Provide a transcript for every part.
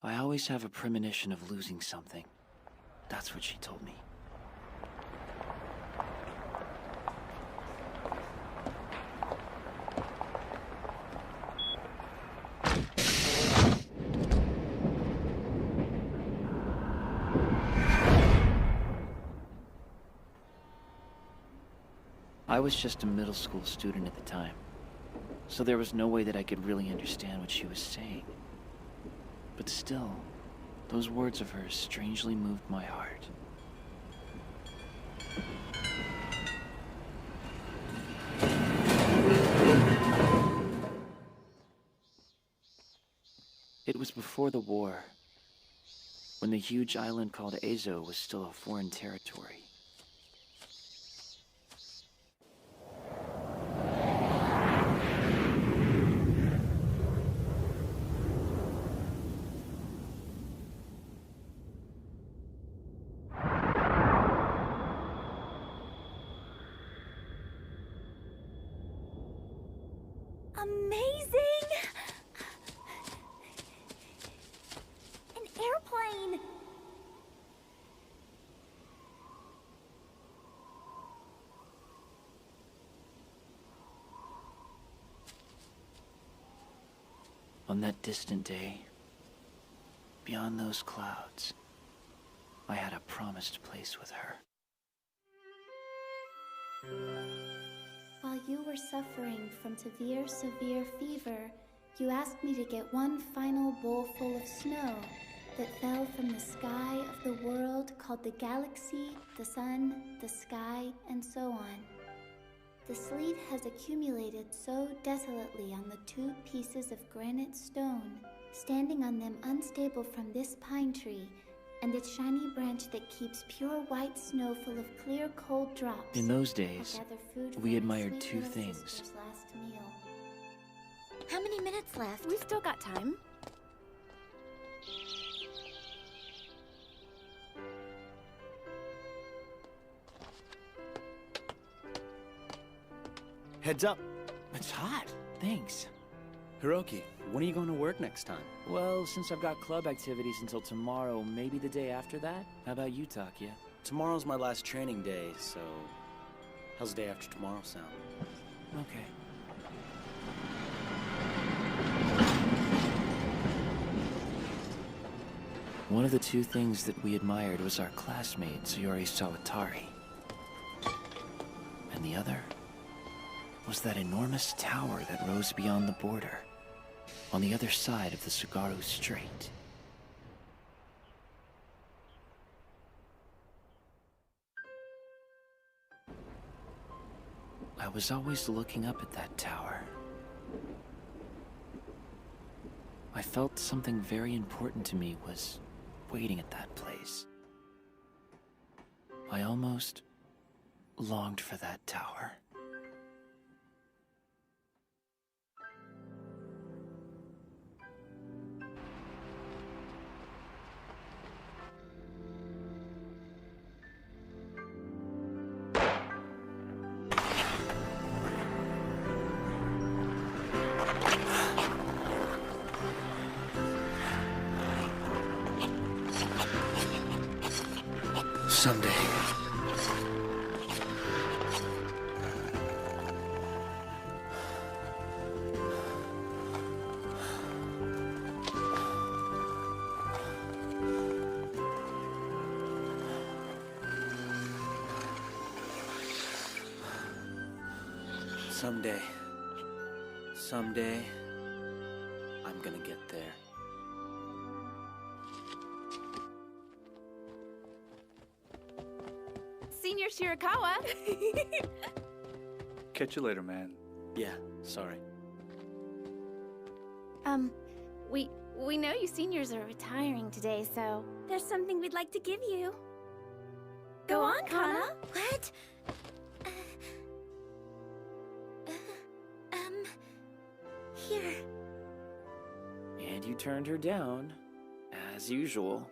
I always have a premonition of losing something. That's what she told me. I was just a middle school student at the time, so there was no way that I could really understand what she was saying. But still, those words of hers strangely moved my heart. It was before the war, when the huge island called Azo was still a foreign territory. Amazing! An airplane! On that distant day, beyond those clouds, I had a promised place with her. While you were suffering from severe fever, you asked me to get one final bowl full of snow that fell from the sky of the world called the galaxy, the sun, the sky, and so on. The sleet has accumulated so desolately on the 2 pieces of granite stone, standing on them unstable from this pine tree, and its shiny branch that keeps pure white snow full of clear, cold drops. In those days, I'll gather food for we my admired sweet 2 little things. sister's last meal. How many minutes left? We've still got time. Heads up. It's hot. Thanks. Hiroki, when are you going to work next time? Well, since I've got club activities until tomorrow, maybe the day after that? How about you, Takia? Tomorrow's my last training day, so... How's the day after tomorrow sound? Okay. One of the 2 things that we admired was our classmate, Sayori Sawatari. And the other was that enormous tower that rose beyond the border, on the other side of the Tsugaru Strait. I was always looking up at that tower. I felt something very important to me was waiting at that place. I almost longed for that tower. Someday. Someday, I'm gonna get there. Senior Shirakawa! Catch you later, man. Yeah, sorry. We know you seniors are retiring today, so there's something we'd like to give you. Go on, Kana. What? Here. And you turned her down, as usual.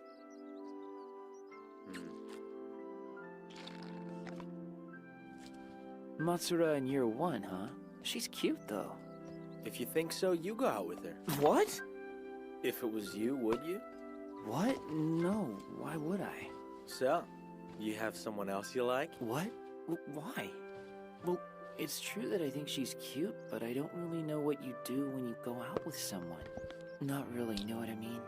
Matsura in year 1, huh? She's cute, though. If you think so, you go out with her. What? If it was you, would you? What? No, why would I? So, you have someone else you like? What? Why? Well, it's true that I think she's cute, but I don't really know what you do when you go out with someone. Not really, you know what I mean?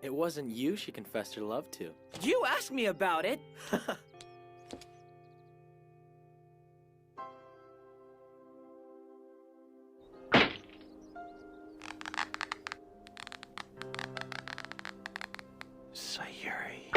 It wasn't you she confessed her love to. You asked me about it! Sayuri.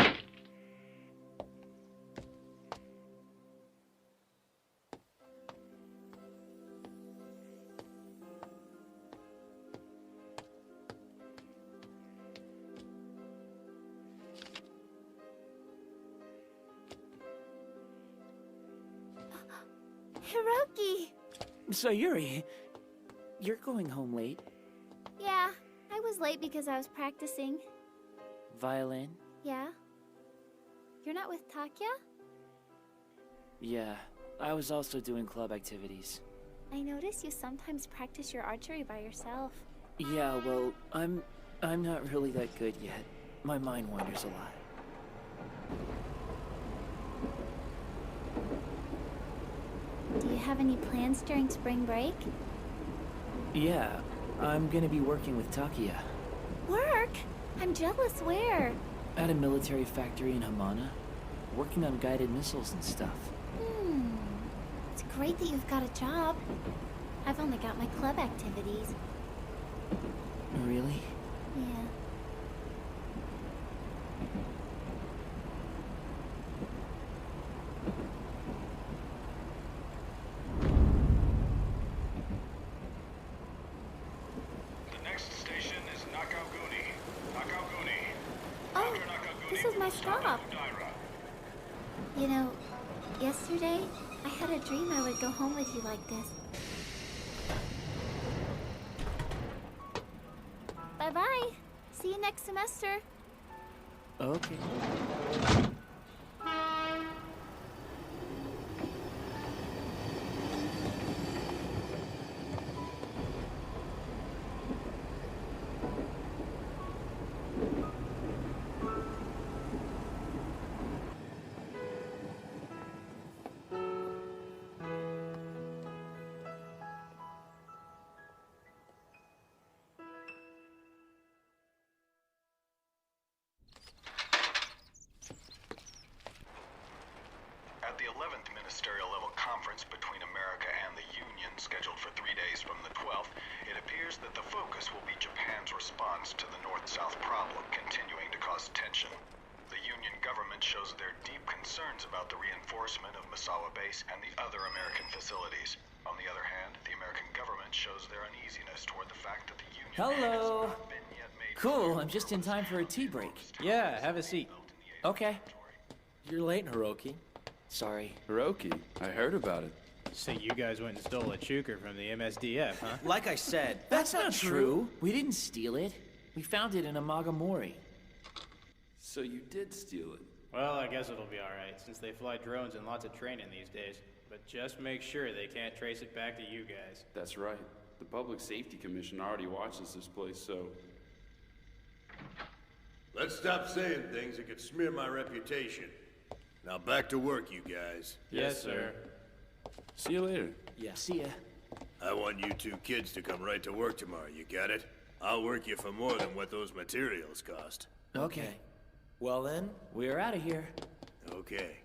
Hiroki! Sayuri, you're going home late. Yeah, I was late because I was practicing. Violin? Yeah? You're not with Takya? Yeah, I was also doing club activities. I notice you sometimes practice your archery by yourself. Yeah, well, I'm not really that good yet. My mind wanders a lot. Do you have any plans during spring break? Yeah, I'm gonna be working with Takia Work? I'm jealous. Where? at a military factory in Hamana, working on guided missiles and stuff. It's great that you've got a job. I've only got my club activities. Really? Yeah. The next station is Nakaoguni. Nakaoguni. Oh, After Nakaoguni, this is my we will stop stop. at Udaira. You know, yesterday, I had a dream I would go home with you like this. Bye-bye. See you next semester. Okay. At the 11th ministerial level conference between America and the Union, scheduled for 3 days from the 12th, it appears that the focus will be Japan's response to the North-South problem continuing to cause tension. The Union government shows their deep concerns about the reinforcement of Misawa Base and the other American facilities. On the other hand, the American government shows their uneasiness toward the fact that the Union Hello. has not been yet made Cool, I'm just in time for a tea break. Yeah, have a seat. Okay. You're late, Hiroki. Sorry. Hiroki, I heard about it. So you guys went and stole a chuker from the MSDF, huh? Like I said, That's not true. We didn't steal it. We found it in a Magamori. So you did steal it. Well, I guess it'll be alright, since they fly drones and lots of training these days. But just make sure they can't trace it back to you guys. That's right. The Public Safety Commission already watches this place, so... Let's stop saying things that could smear my reputation. Now back to work, you guys. Yes, sir. See you later. yeah. See ya. I want you two kids to come right to work tomorrow, you got it? I'll work you for more than what those materials cost. Okay. Well then, We're out of here. Okay.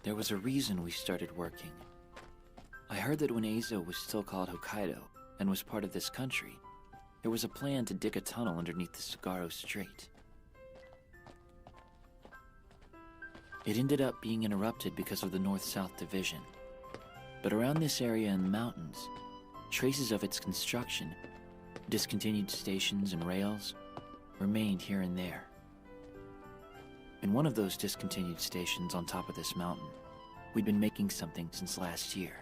There was a reason we started working. I heard that when Eizo was still called Hokkaido and was part of this country, there was a plan to dig a tunnel underneath the Sagaro Strait. It ended up being interrupted because of the North-South division. But around this area in the mountains, traces of its construction, discontinued stations and rails, remained here and there. In one of those discontinued stations on top of this mountain, we'd been making something since last year.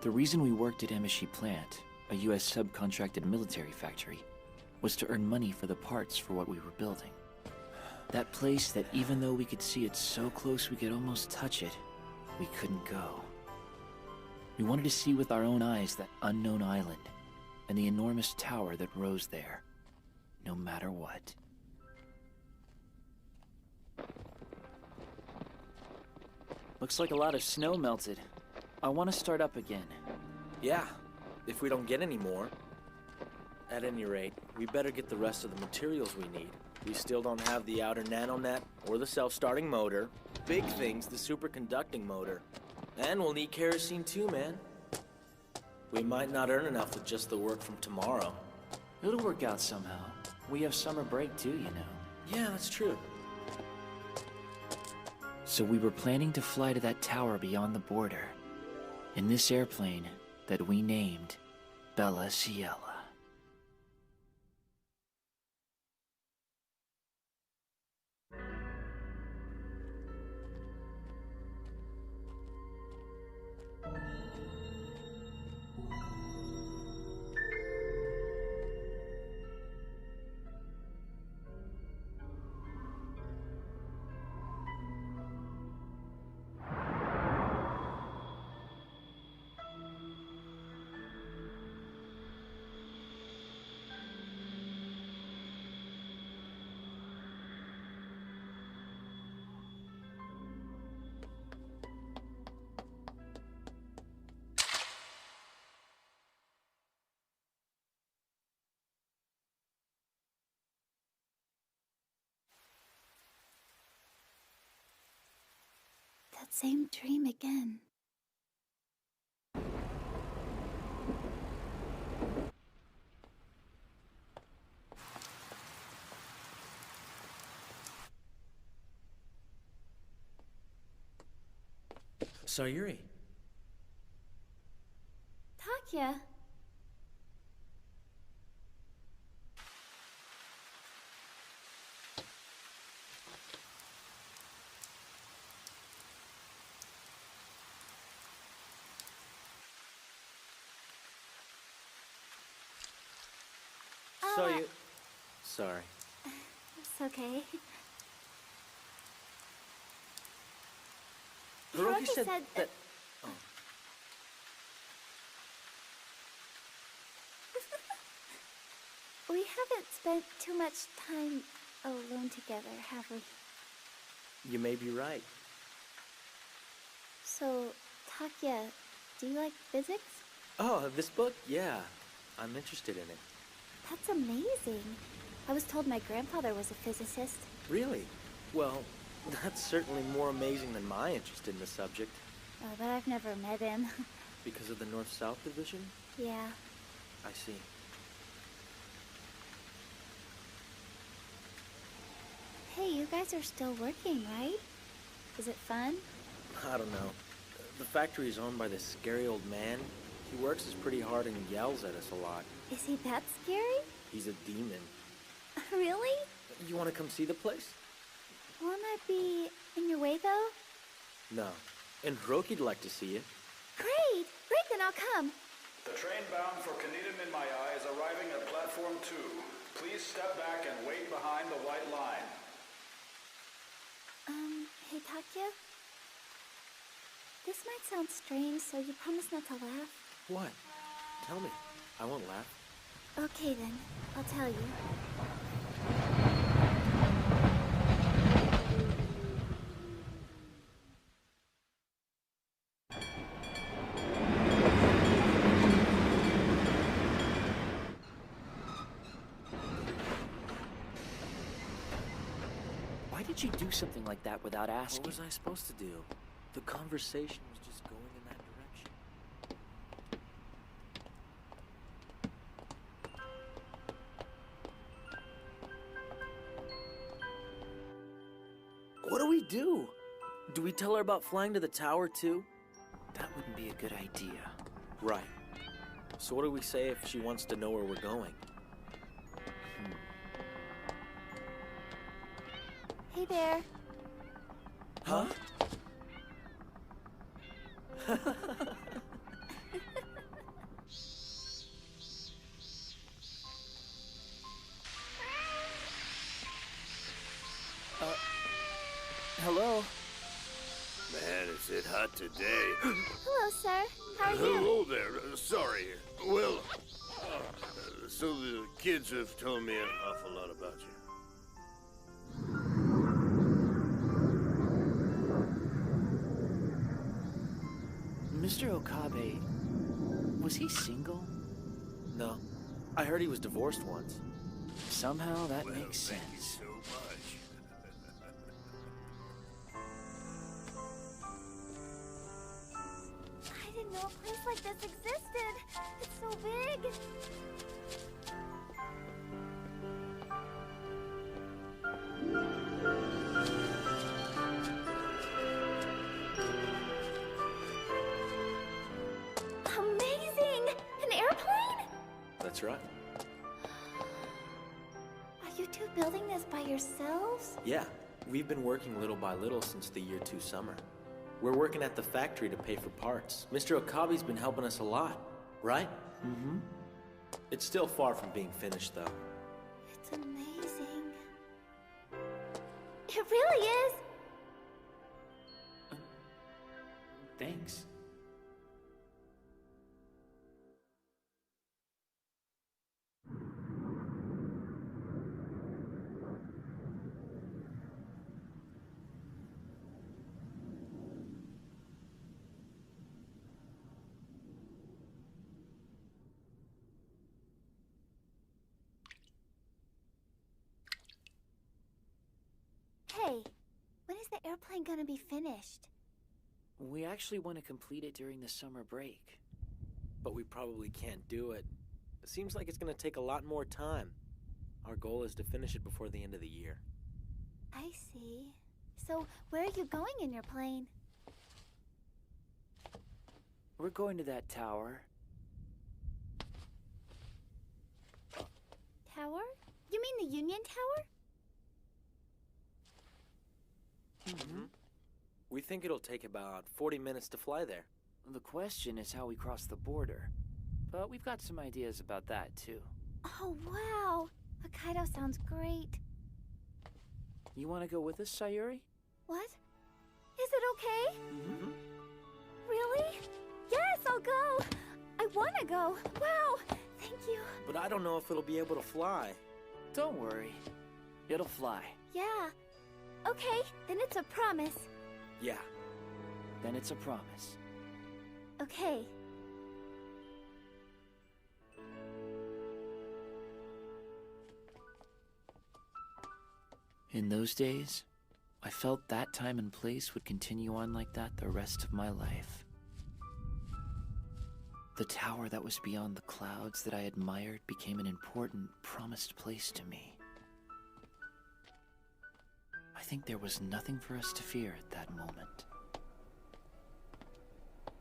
The reason we worked at Emishi Plant, a US subcontracted military factory, was to earn money for the parts for what we were building. That place that even though we could see it so close we could almost touch it, we couldn't go. We wanted to see with our own eyes that unknown island and the enormous tower that rose there, no matter what. Looks like a lot of snow melted. I want to start up again. Yeah, if we don't get any more. At any rate, we better get the rest of the materials we need. We still don't have the outer nanonet or the self-starting motor. Big thing's the superconducting motor. And we'll need kerosene too, man. We might not earn enough with just the work from tomorrow. It'll work out somehow. We have summer break too, you know. Yeah, that's true. So we were planning to fly to that tower beyond the border, in this airplane that we named Bella Ciela. That same dream again. Sayuri. Takya. Sorry. It's okay. Hiroki said that... Oh. We haven't spent too much time alone together, have we? You may be right. So, Takya, do you like physics? Oh, this book? Yeah. I'm interested in it. That's amazing. I was told my grandfather was a physicist. Really? Well, that's certainly more amazing than my interest in the subject. Oh, but I've never met him. Because of the North-South division? Yeah. I see. Hey, you guys are still working, right? Is it fun? I don't know. The factory is owned by this scary old man. He works us pretty hard and yells at us a lot. Is he that scary? He's a demon. Really? You want to come see the place? Won't I be in your way, though? No. And Hiroki'd like to see you. Great! Great, then I'll come. The train bound for Kanita-Minmaya is arriving at platform 2. Please step back and wait behind the white line. Hey, Takya? This might sound strange, so you promise not to laugh? What? Tell me. I won't laugh. Okay, then. I'll tell you. Why did you do something like that without asking? What was I supposed to do? The conversation was just going in that direction. What do we do? Do we tell her about flying to the tower too? That wouldn't be a good idea. Right. So what do we say if she wants to know where we're going? Hey there. Huh? Hello? Man, it Is it hot today? Hello, sir. How are you? Hello there. Sorry. Well, so the kids have told me an awful lot about you. Mr. Okabe, was he single? No. I heard he was divorced once. Somehow that makes Thank you sense. so much. I didn't know a place like this existed. It's so big. Amazing! An airplane? That's right. Are you two building this by yourselves? Yeah, we've been working little by little since the year 2 summer. We're working at the factory to pay for parts. Mr. Okabe's been helping us a lot, right? Mm-hmm. It's still far from being finished, though. It's amazing. It really is. Thanks. Hey, when is the airplane gonna be finished? We actually want to complete it during the summer break. But we probably can't do it. It seems like it's gonna take a lot more time. Our goal is to finish it before the end of the year. I see. So, where are you going in your plane? We're going to that tower. Tower? You mean the Union Tower? Mm-hmm. We think it'll take about 40 minutes to fly there. The question is how we cross the border. But we've got some ideas about that, too. Oh, wow! Hokkaido sounds great. You want to go with us, Sayuri? What? Is it okay? Mm-hmm. Really? Yes, I'll go! I wanna go! Wow! Thank you. But I don't know if it'll be able to fly. Don't worry. It'll fly. Yeah. Okay, then it's a promise. Yeah. Then it's a promise. Okay. In those days, I felt that time and place would continue on like that the rest of my life. The tower that was beyond the clouds that I admired became an important, promised place to me. I think there was nothing for us to fear at that moment.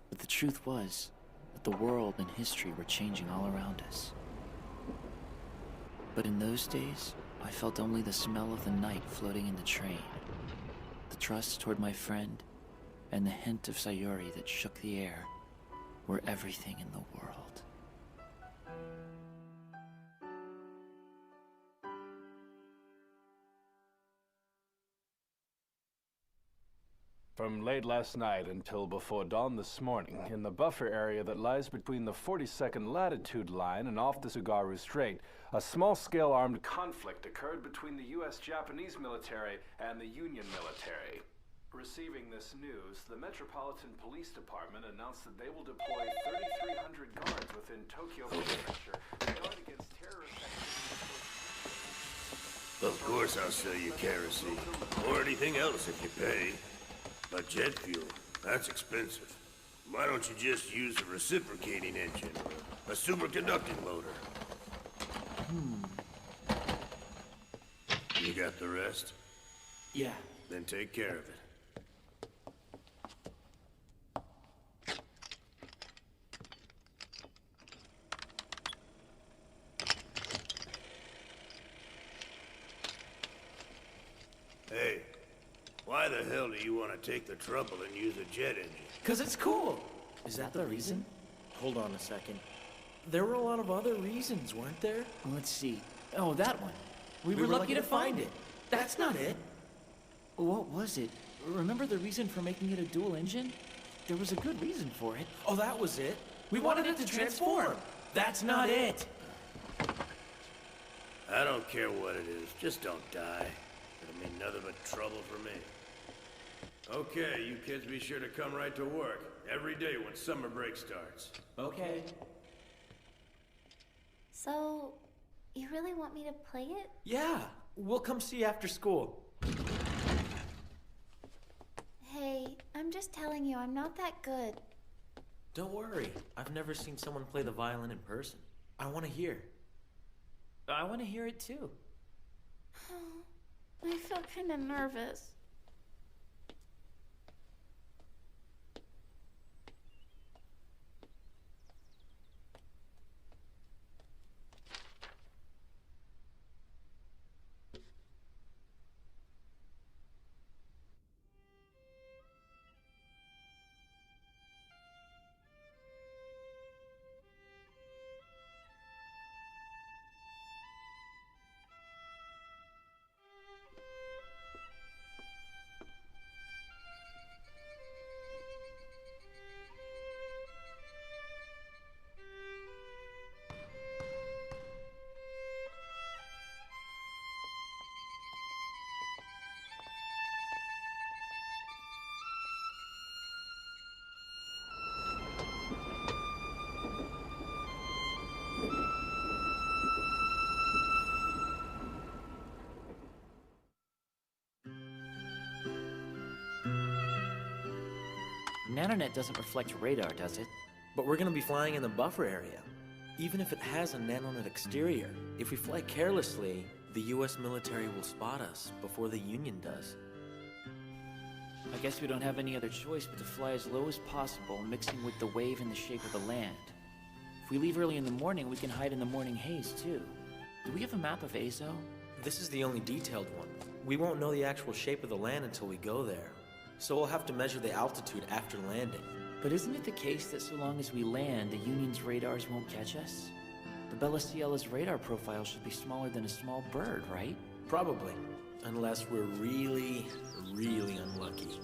But the truth was that the world and history were changing all around us. But in those days, I felt only the smell of the night floating in the train, the trust toward my friend, and the hint of Sayuri that shook the air were everything in the world. From late last night until before dawn this morning, in the buffer area that lies between the 42nd latitude line and off the Tsugaru Strait, a small-scale armed conflict occurred between the U.S.-Japanese military and the Union military. Receiving this news, the Metropolitan Police Department announced that they will deploy 3,300 guards within Tokyo Prefecture to guard against terrorist activities. Of course I'll sell you kerosene, or anything else if you pay. But jet fuel, that's expensive. Why don't you just use a reciprocating engine, or a superconducting motor? You got the rest? Yeah. Then take care of it. Hey, why the hell do you want to take the trouble and use a jet engine? 'Cause it's cool! Is that the reason? Hold on a second. There were a lot of other reasons, weren't there? Let's see. Oh, that one. We were lucky to find it. That's not it. What was it? Remember the reason for making it a dual engine? There was a good reason for it. Oh, that was it? We wanted it to transform! That's not it! I don't care what it is, just don't die. It'll mean nothing but trouble for me. Okay, you kids be sure to come right to work. Every day when summer break starts. Okay. So, you really want me to play it? Yeah, we'll come see you after school. Hey, I'm just telling you, I'm not that good. Don't worry, I've never seen someone play the violin in person. I want to hear. I want to hear it too. I feel kind of nervous. Nanonet doesn't reflect radar, does it? But we're gonna be flying in the buffer area. Even if it has a nanonet exterior, if we fly carelessly, the US military will spot us before the Union does. I guess we don't have any other choice but to fly as low as possible, mixing with the wave and the shape of the land. If we leave early in the morning, we can hide in the morning haze, too. Do we have a map of Azo? This is the only detailed one. We won't know the actual shape of the land until we go there. So we'll have to measure the altitude after landing. But isn't it the case that so long as we land, the Union's radars won't catch us? The Bella Ciella's radar profile should be smaller than a small bird, right? Probably. Unless we're really, really unlucky.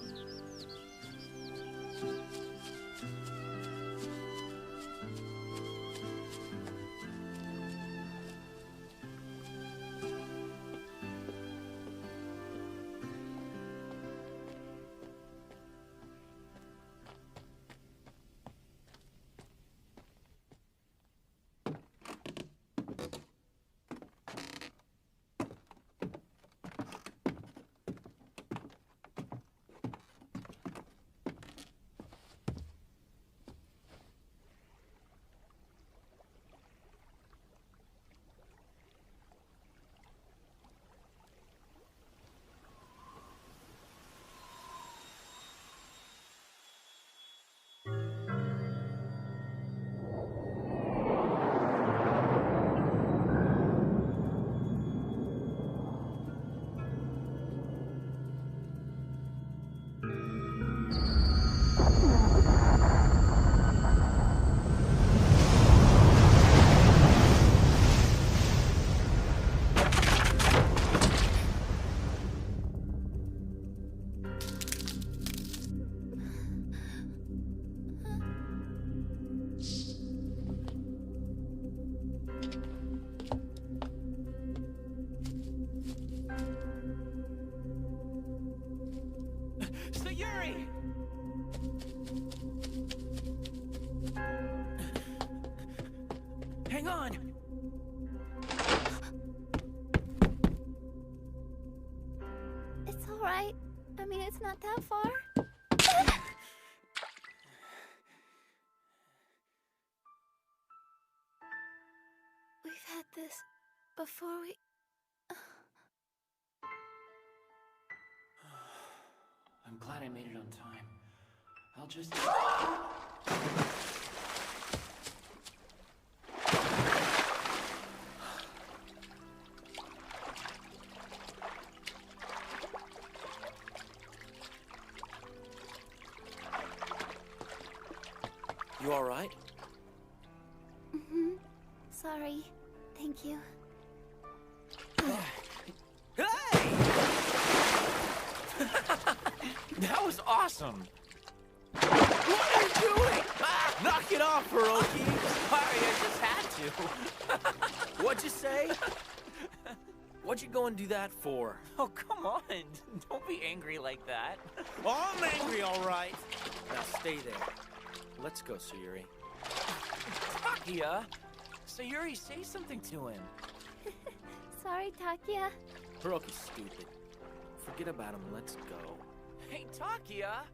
Sayuri! Hang on! It's alright. I mean, it's not that far. We've had this before we... I'm glad I made it on time. I'll just... You all right? Mm-hmm. Sorry. Thank you. Hey! That was awesome! What are you doing? Ah, knock it off, Hiroki! Sorry, I just had to. What'd you say? What'd you go and do that for? Oh, come on. Don't be angry like that. Oh, I'm angry, all right. Now stay there. Let's go, Sayuri. Takia! Sayuri, say something to him. Sorry, Takia. Hiroki's stupid. Forget about him, let's go. Hey, Takia!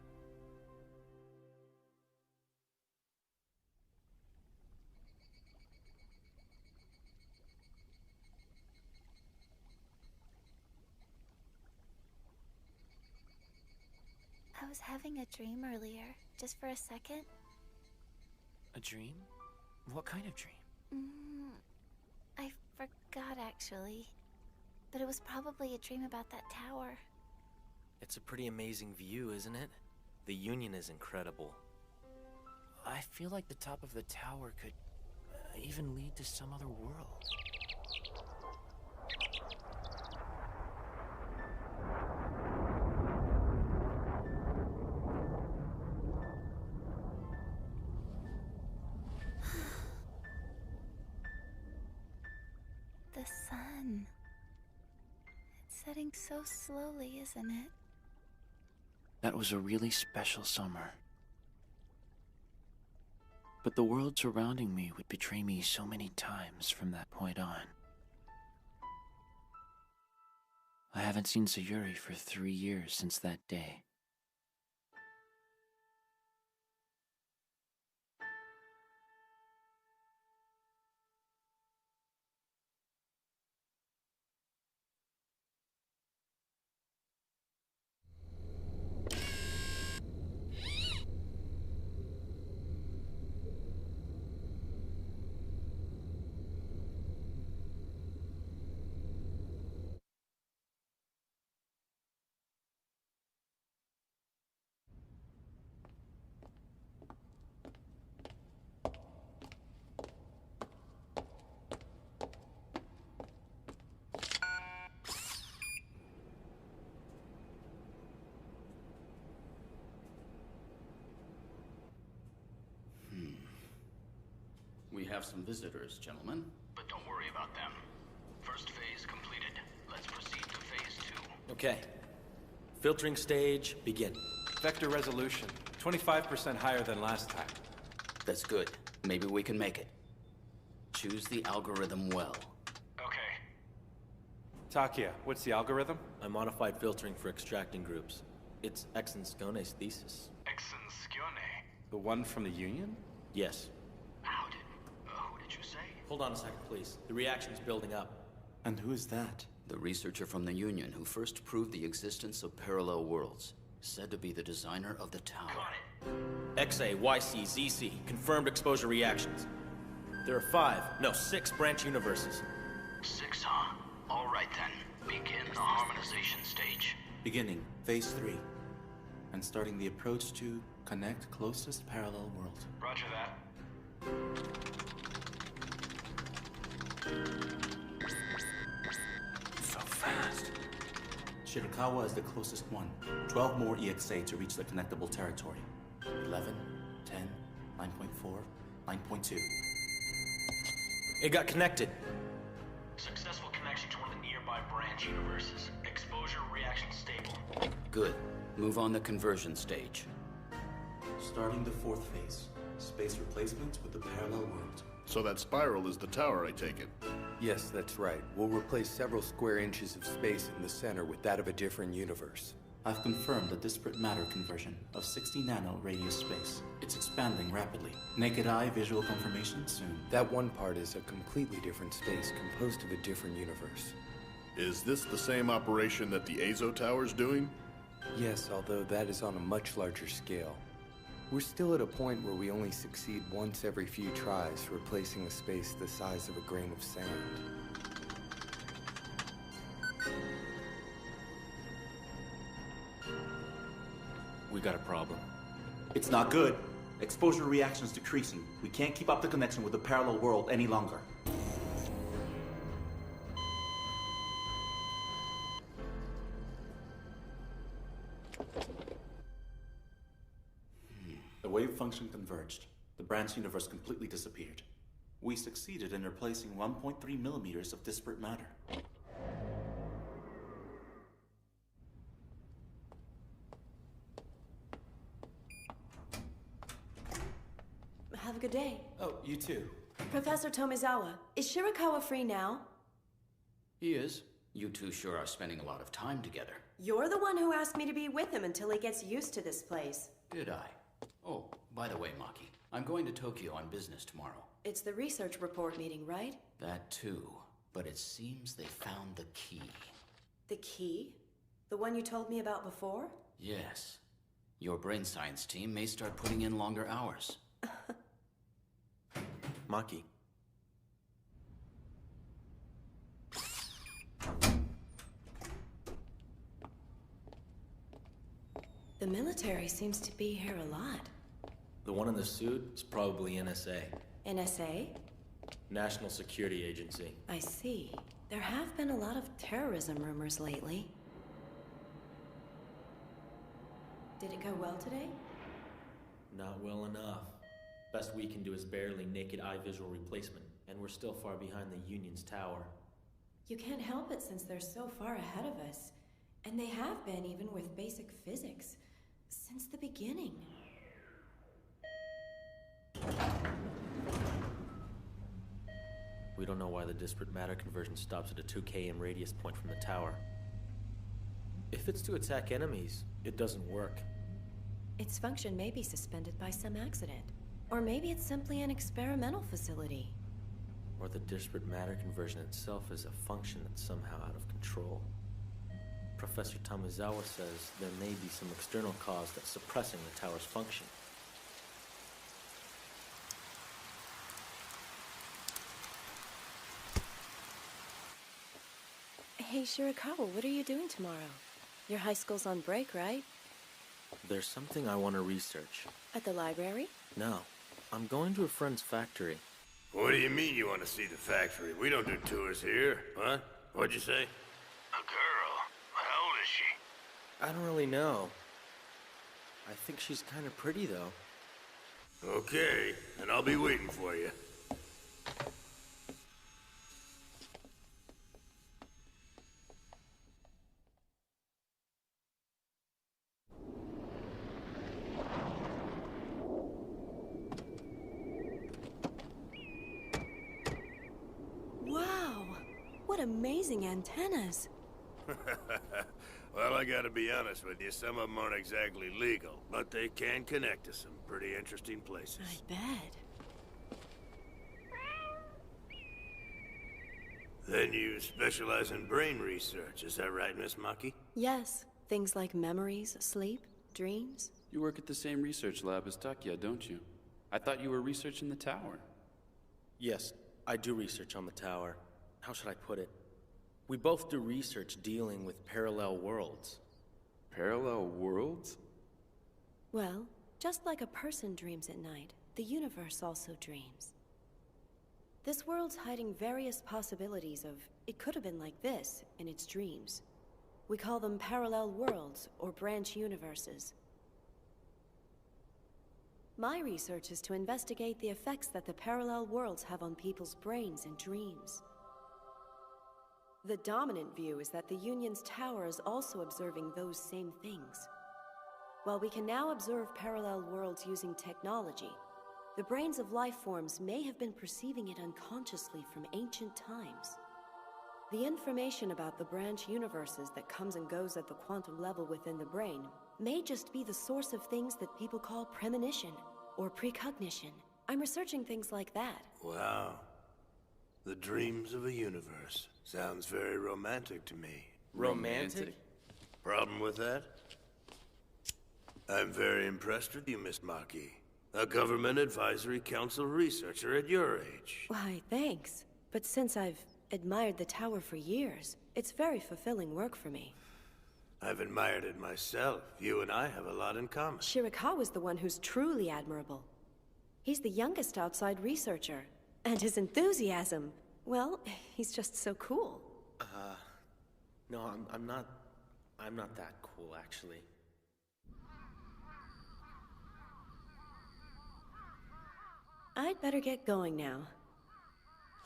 I was having a dream earlier, just for a second. A dream? What kind of dream? I forgot, actually. But it was probably a dream about that tower. It's a pretty amazing view, isn't it? The Union is incredible. I feel like the top of the tower could even lead to some other world. The sun. It's setting so slowly, isn't it? That was a really special summer. But the world surrounding me would betray me so many times from that point on. I haven't seen Sayuri for 3 years since that day. We have some visitors, gentlemen. But don't worry about them. First phase completed. Let's proceed to phase 2. Okay. Filtering stage, begin. Vector resolution, 25% higher than last time. That's good. Maybe we can make it. Choose the algorithm well. Okay. Takia, what's the algorithm? I modified filtering for extracting groups. It's Exenscone's thesis. Exenscione. The one from the Union? Yes. Who did you say? Hold on a second, please. The reaction's building up. And who is that? The researcher from the Union who first proved the existence of parallel worlds. Said to be the designer of the tower. Got it. XA, YC, ZC, confirmed exposure reactions. There are 6 branch universes. 6, huh? All right then. Begin the harmonization stage. Beginning phase 3. And starting the approach to connect closest parallel world. Roger that. So fast. Shirakawa is the closest one. 12 more EXA to reach the connectable territory. 11, 10, 9.4, 9.2. It got connected. Successful connection to one of the nearby branch universes. Exposure reaction stable. Good. Move on the conversion stage. Starting the 4th phase. Space replacement with the parallel world. So that spiral is the tower, I take it? Yes, that's right. We'll replace several square inches of space in the center with that of a different universe. I've confirmed the disparate matter conversion of 60 nano radius space. It's expanding rapidly. Naked eye visual confirmation soon. That one part is a completely different space composed of a different universe. Is this the same operation that the Azo Tower's doing? Yes, although that is on a much larger scale. We're still at a point where we only succeed once every few tries, replacing a space the size of a grain of sand. We got a problem. It's not good. Exposure reaction's decreasing. We can't keep up the connection with the parallel world any longer. The wave function converged. The branch universe completely disappeared. We succeeded in replacing 1.3 millimeters of disparate matter. Have a good day. Oh, you too. Professor Tomizawa, is Shirakawa free now? He is. You two sure are spending a lot of time together. You're the one who asked me to be with him until he gets used to this place. Did I? Oh, by the way, Maki, I'm going to Tokyo on business tomorrow. It's the research report meeting, right? That too. But it seems they found the key. The key? The one you told me about before? Yes. Your brain science team may start putting in longer hours. Maki. The military seems to be here a lot. The one in the suit is probably NSA. NSA? National Security Agency. I see. There have been a lot of terrorism rumors lately. Did it go well today? Not well enough. Best we can do is barely naked eye visual replacement, and we're still far behind the Union's tower. You can't help it since they're so far ahead of us. And they have been even with basic physics. Since the beginning. We don't know why the disparate matter conversion stops at a 2 km radius point from the tower. If it's to attack enemies, it doesn't work. Its function may be suspended by some accident. Or maybe it's simply an experimental facility. Or the disparate matter conversion itself is a function that's somehow out of control. Professor Tomizawa says there may be some external cause that's suppressing the tower's function. Hey, Shirakawa, what are you doing tomorrow? Your high school's on break, right? There's something I want to research. At the library? No. I'm going to a friend's factory. What do you mean you want to see the factory? We don't do tours here. What? What'd you say? A girl. How old is she? I don't really know. I think she's kind of pretty, though. Okay, and I'll be waiting for you. Wow! What amazing antennas! Well, I gotta be honest with you, some of them aren't exactly legal, but they can connect to some pretty interesting places. I bet. Then you specialize in brain research, is that right, Miss Maki? Yes, things like memories, sleep, dreams. You work at the same research lab as Takia, don't you? I thought you were researching the tower. Yes, I do research on the tower. How should I put it? We both do research dealing with parallel worlds. Parallel worlds? Well, just like a person dreams at night, the universe also dreams. This world's hiding various possibilities of, it could have been like this, in its dreams. We call them parallel worlds, or branch universes. My research is to investigate the effects that the parallel worlds have on people's brains and dreams. The dominant view is that the Union's tower is also observing those same things. While we can now observe parallel worlds using technology, the brains of life forms may have been perceiving it unconsciously from ancient times. The information about the branch universes that comes and goes at the quantum level within the brain may just be the source of things that people call premonition or precognition. I'm researching things like that. Wow. The dreams of a universe. Sounds very romantic to me. Romantic? Problem with that? I'm very impressed with you, Miss Maki. A government advisory council researcher at your age. Why, thanks. But since I've admired the tower for years, it's very fulfilling work for me. I've admired it myself. You and I have a lot in common. Shirakawa's the one who's truly admirable. He's the youngest outside researcher. And his enthusiasm, well, he's just so cool. No, I'm not that cool, actually. I'd better get going now.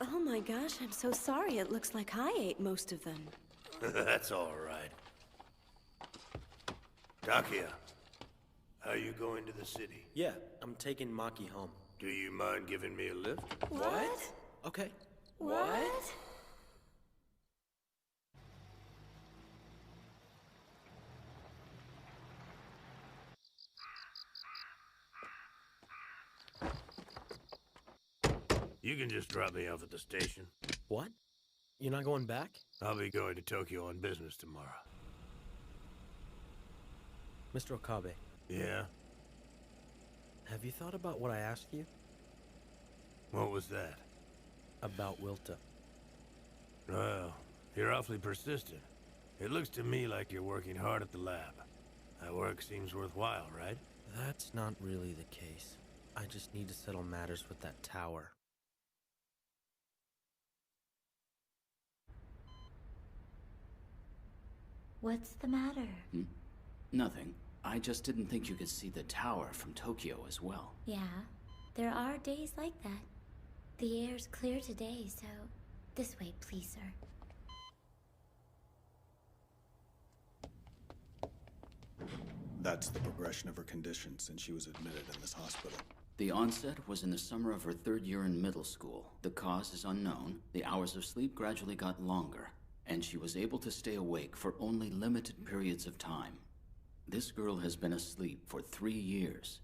Oh my gosh, I'm so sorry. It looks like I ate most of them. That's all right. Takia, are you going to the city? Yeah, I'm taking Maki home. Do you mind giving me a lift? What? Okay. What? You can just drop me off at the station. What? You're not going back? I'll be going to Tokyo on business tomorrow. Mr. Okabe. Yeah? Have you thought about what I asked you? What was that? About Wilta. Well, you're awfully persistent. It looks to me like you're working hard at the lab. That work seems worthwhile, right? That's not really the case. I just need to settle matters with that tower. What's the matter? Nothing. I just didn't think you could see the tower from Tokyo as well. Yeah, there are days like that. The air's clear today, so this way, please, sir. That's the progression of her condition since she was admitted in this hospital. The onset was in the summer of her 3rd year in middle school. The cause is unknown. The hours of sleep gradually got longer, and she was able to stay awake for only limited periods of time. This girl has been asleep for 3 years.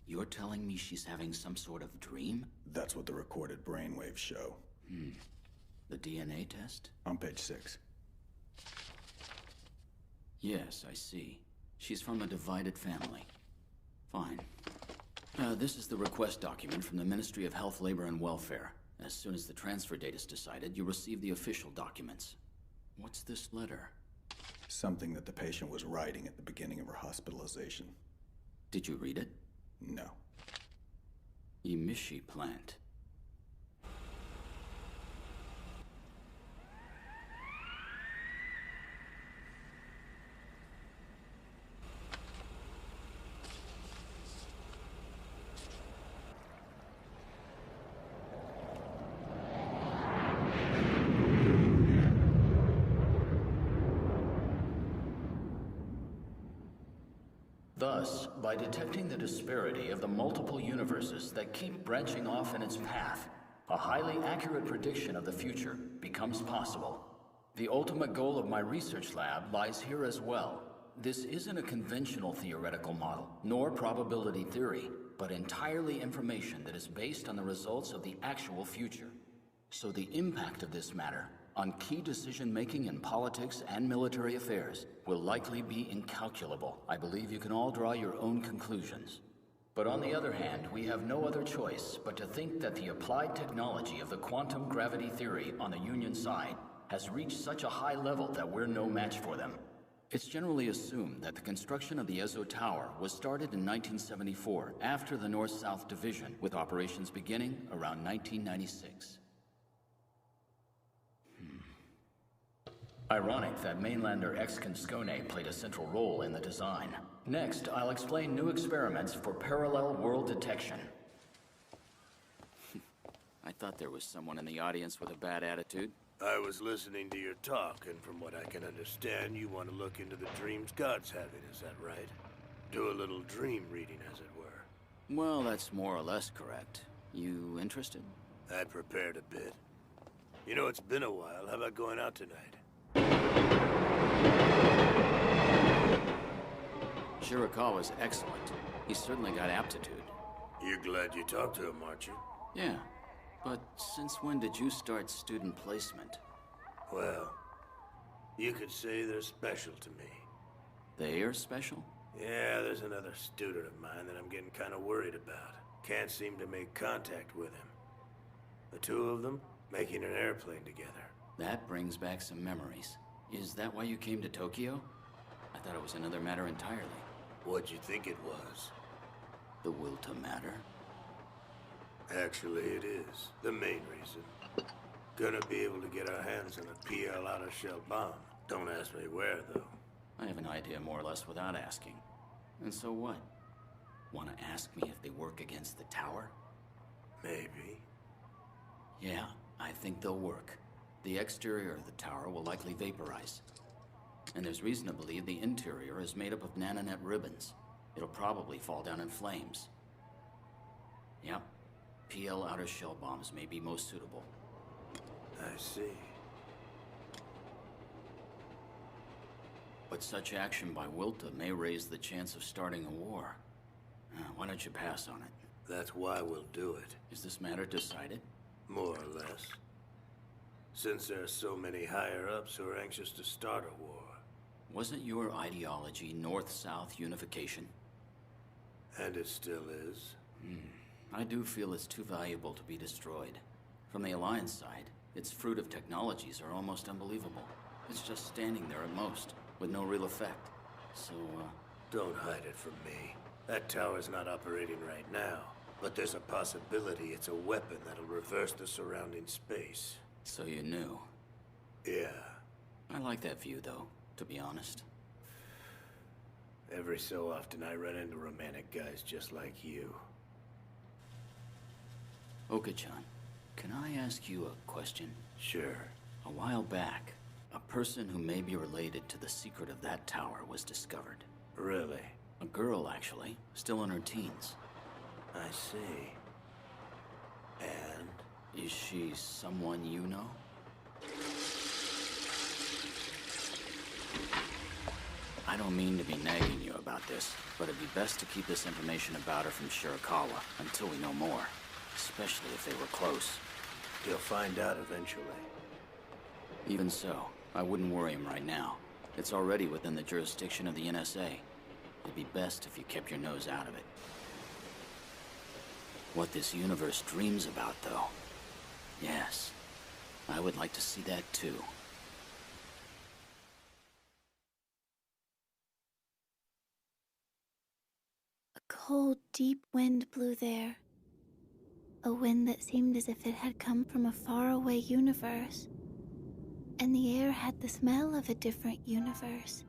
You're telling me she's having some sort of dream? That's what the recorded brainwaves show. The DNA test? On page 6. Yes, I see. She's from a divided family. Fine. This is the request document from the Ministry of Health, Labor, and Welfare. As soon as the transfer date is decided, you receive the official documents. What's this letter? Something that the patient was writing at the beginning of her hospitalization. Did you read it? No. Emishi plant. Thus, by detecting the disparity of the multiple universes that keep branching off in its path, a highly accurate prediction of the future becomes possible. The ultimate goal of my research lab lies here as well. This isn't a conventional theoretical model, nor probability theory, but entirely information that is based on the results of the actual future. So the impact of this matter on key decision-making in politics and military affairs will likely be incalculable. I believe you can all draw your own conclusions. But on the other hand, we have no other choice but to think that the applied technology of the quantum gravity theory on the Union side has reached such a high level that we're no match for them. It's generally assumed that the construction of the Ezo Tower was started in 1974 after the North-South Division, with operations beginning around 1996. Ironic that mainlander Exconscone played a central role in the design. Next, I'll explain new experiments for parallel world detection. I thought there was someone in the audience with a bad attitude. I was listening to your talk, and from what I can understand, you want to look into the dreams God's having, is that right? Do a little dream reading, as it were. Well, that's more or less correct. You interested? I prepared a bit. You know, it's been a while. How about going out tonight? Shirakawa's excellent. He's certainly got aptitude. You're glad you talked to him, aren't you? Yeah. But since when did you start student placement? Well, you could say they're special to me. They are special? Yeah, there's another student of mine that I'm getting kind of worried about. Can't seem to make contact with him. The two of them making an airplane together. That brings back some memories. Is that why you came to Tokyo? I thought it was another matter entirely. What'd you think it was? The Wilta matter? Actually, it is. The main reason. Gonna be able to get our hands on a PL out-of-shell bomb. Don't ask me where, though. I have an idea more or less without asking. And so what? Want to ask me if they work against the tower? Maybe. Yeah, I think they'll work. The exterior of the tower will likely vaporize. And there's reason to believe the interior is made up of nanonet ribbons. It'll probably fall down in flames. Yep. PL outer shell bombs may be most suitable. I see. But such action by Wilta may raise the chance of starting a war. Why don't you pass on it? That's why we'll do it. Is this matter decided? More or less. Since there are so many higher-ups who are anxious to start a war. Wasn't your ideology North-South unification? And it still is. I do feel it's too valuable to be destroyed. From the Alliance side, its fruit of technologies are almost unbelievable. It's just standing there at most, with no real effect. So, Don't hide it from me. That tower's not operating right now, but there's a possibility it's a weapon that'll reverse the surrounding space. So you knew? Yeah. I like that view, though, to be honest. Every so often I run into romantic guys just like you. Oka-chan, can I ask you a question? Sure. A while back, a person who may be related to the secret of that tower was discovered. Really? A girl, actually, still in her teens. I see. And? Is she someone you know? I don't mean to be nagging you about this, but it'd be best to keep this information about her from Shirakawa until we know more, especially if they were close. You'll find out eventually. Even so, I wouldn't worry him right now. It's already within the jurisdiction of the NSA. It'd be best if you kept your nose out of it. What this universe dreams about, though. Yes, I would like to see that too. A cold, deep wind blew there. A wind that seemed as if it had come from a faraway universe. And the air had the smell of a different universe.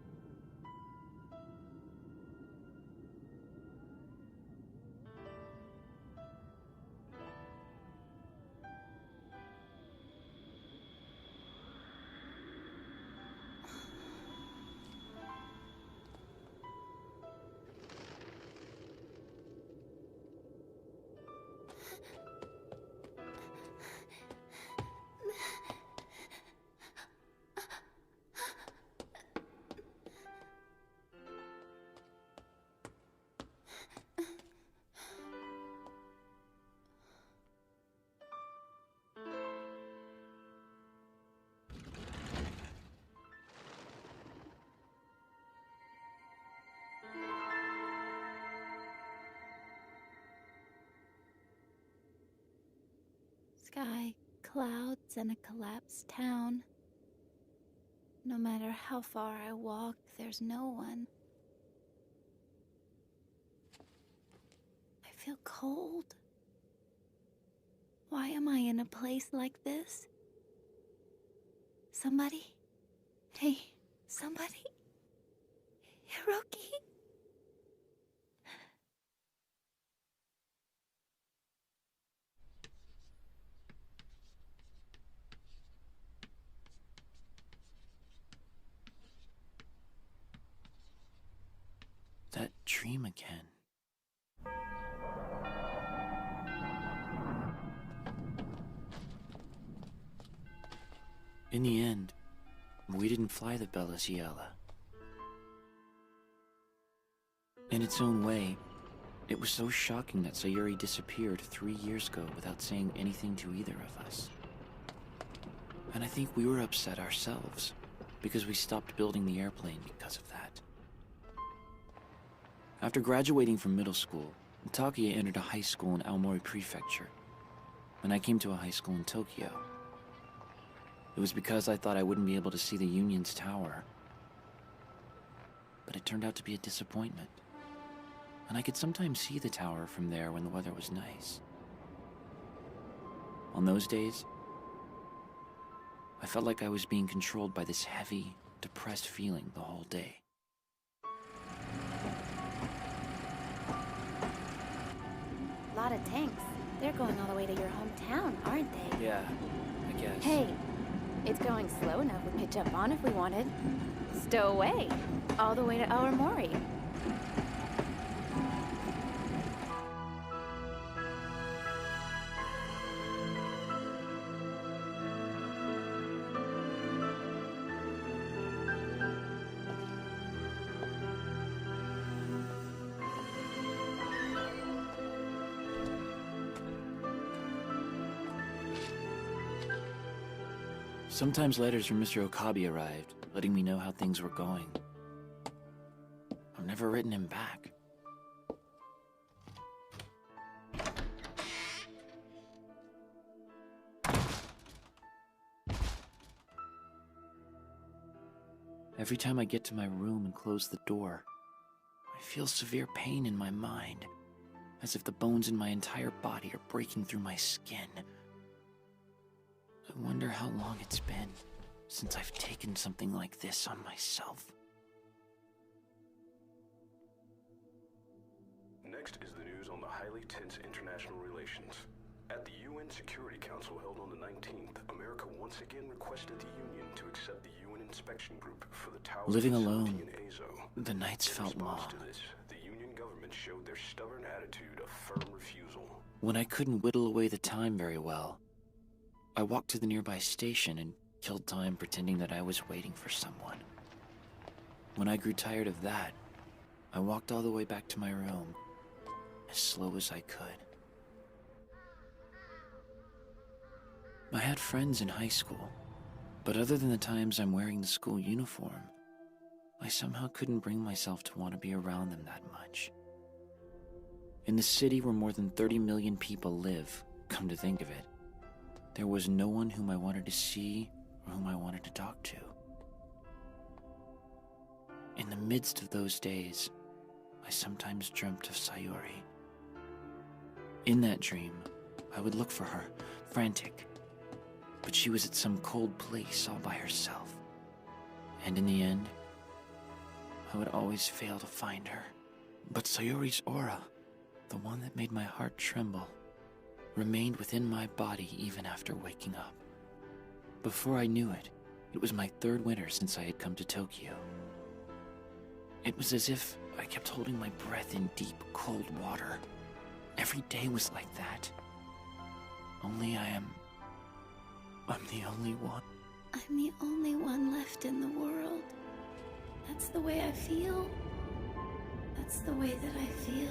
Sky, clouds, and a collapsed town. No matter how far I walk, there's no one. I feel cold. Why am I in a place like this? Somebody? Hey, somebody? Hiroki? That dream again. In the end, we didn't fly the Bella Ciela. In its own way, it was so shocking that Sayuri disappeared 3 years ago without saying anything to either of us. And I think we were upset ourselves, because we stopped building the airplane because of that. After graduating from middle school, Takia entered a high school in Aomori Prefecture, and I came to a high school in Tokyo. It was because I thought I wouldn't be able to see the Union's tower. But it turned out to be a disappointment. And I could sometimes see the tower from there when the weather was nice. On those days, I felt like I was being controlled by this heavy, depressed feeling the whole day. Lot of tanks. They're going all the way to your hometown, aren't they? Yeah, I guess. Hey, it's going slow enough we could jump on if we wanted. Stow away, all the way to Aomori. Sometimes letters from Mr. Okabe arrived, letting me know how things were going. I've never written him back. Every time I get to my room and close the door, I feel severe pain in my mind, as if the bones in my entire body are breaking through my skin. I wonder how long it's been since I've taken something like this on myself. Next is the news on the highly tense international relations. At the UN Security Council held on the 19th, America once again requested the Union to accept the UN inspection group for the tower Living facility alone, in Azo. the nights felt long. To this, the Union government showed their stubborn attitude of firm refusal. When I couldn't whittle away the time very well, I walked to the nearby station and killed time pretending that I was waiting for someone. When I grew tired of that, I walked all the way back to my room, as slow as I could. I had friends in high school, but other than the times I'm wearing the school uniform, I somehow couldn't bring myself to want to be around them that much. In the city where more than 30 million people live, come to think of it, there was no one whom I wanted to see or whom I wanted to talk to. In the midst of those days, I sometimes dreamt of Sayori. In that dream, I would look for her, frantic, but she was at some cold place all by herself. And in the end, I would always fail to find her. But Sayori's aura, the one that made my heart tremble, remained within my body even after waking up. Before I knew it, it was my third winter since I had come to Tokyo. It was as if I kept holding my breath in deep, cold water. Every day was like that. Only I'm the only one. I'm the only one left in the world. That's the way I feel. That's the way that I feel.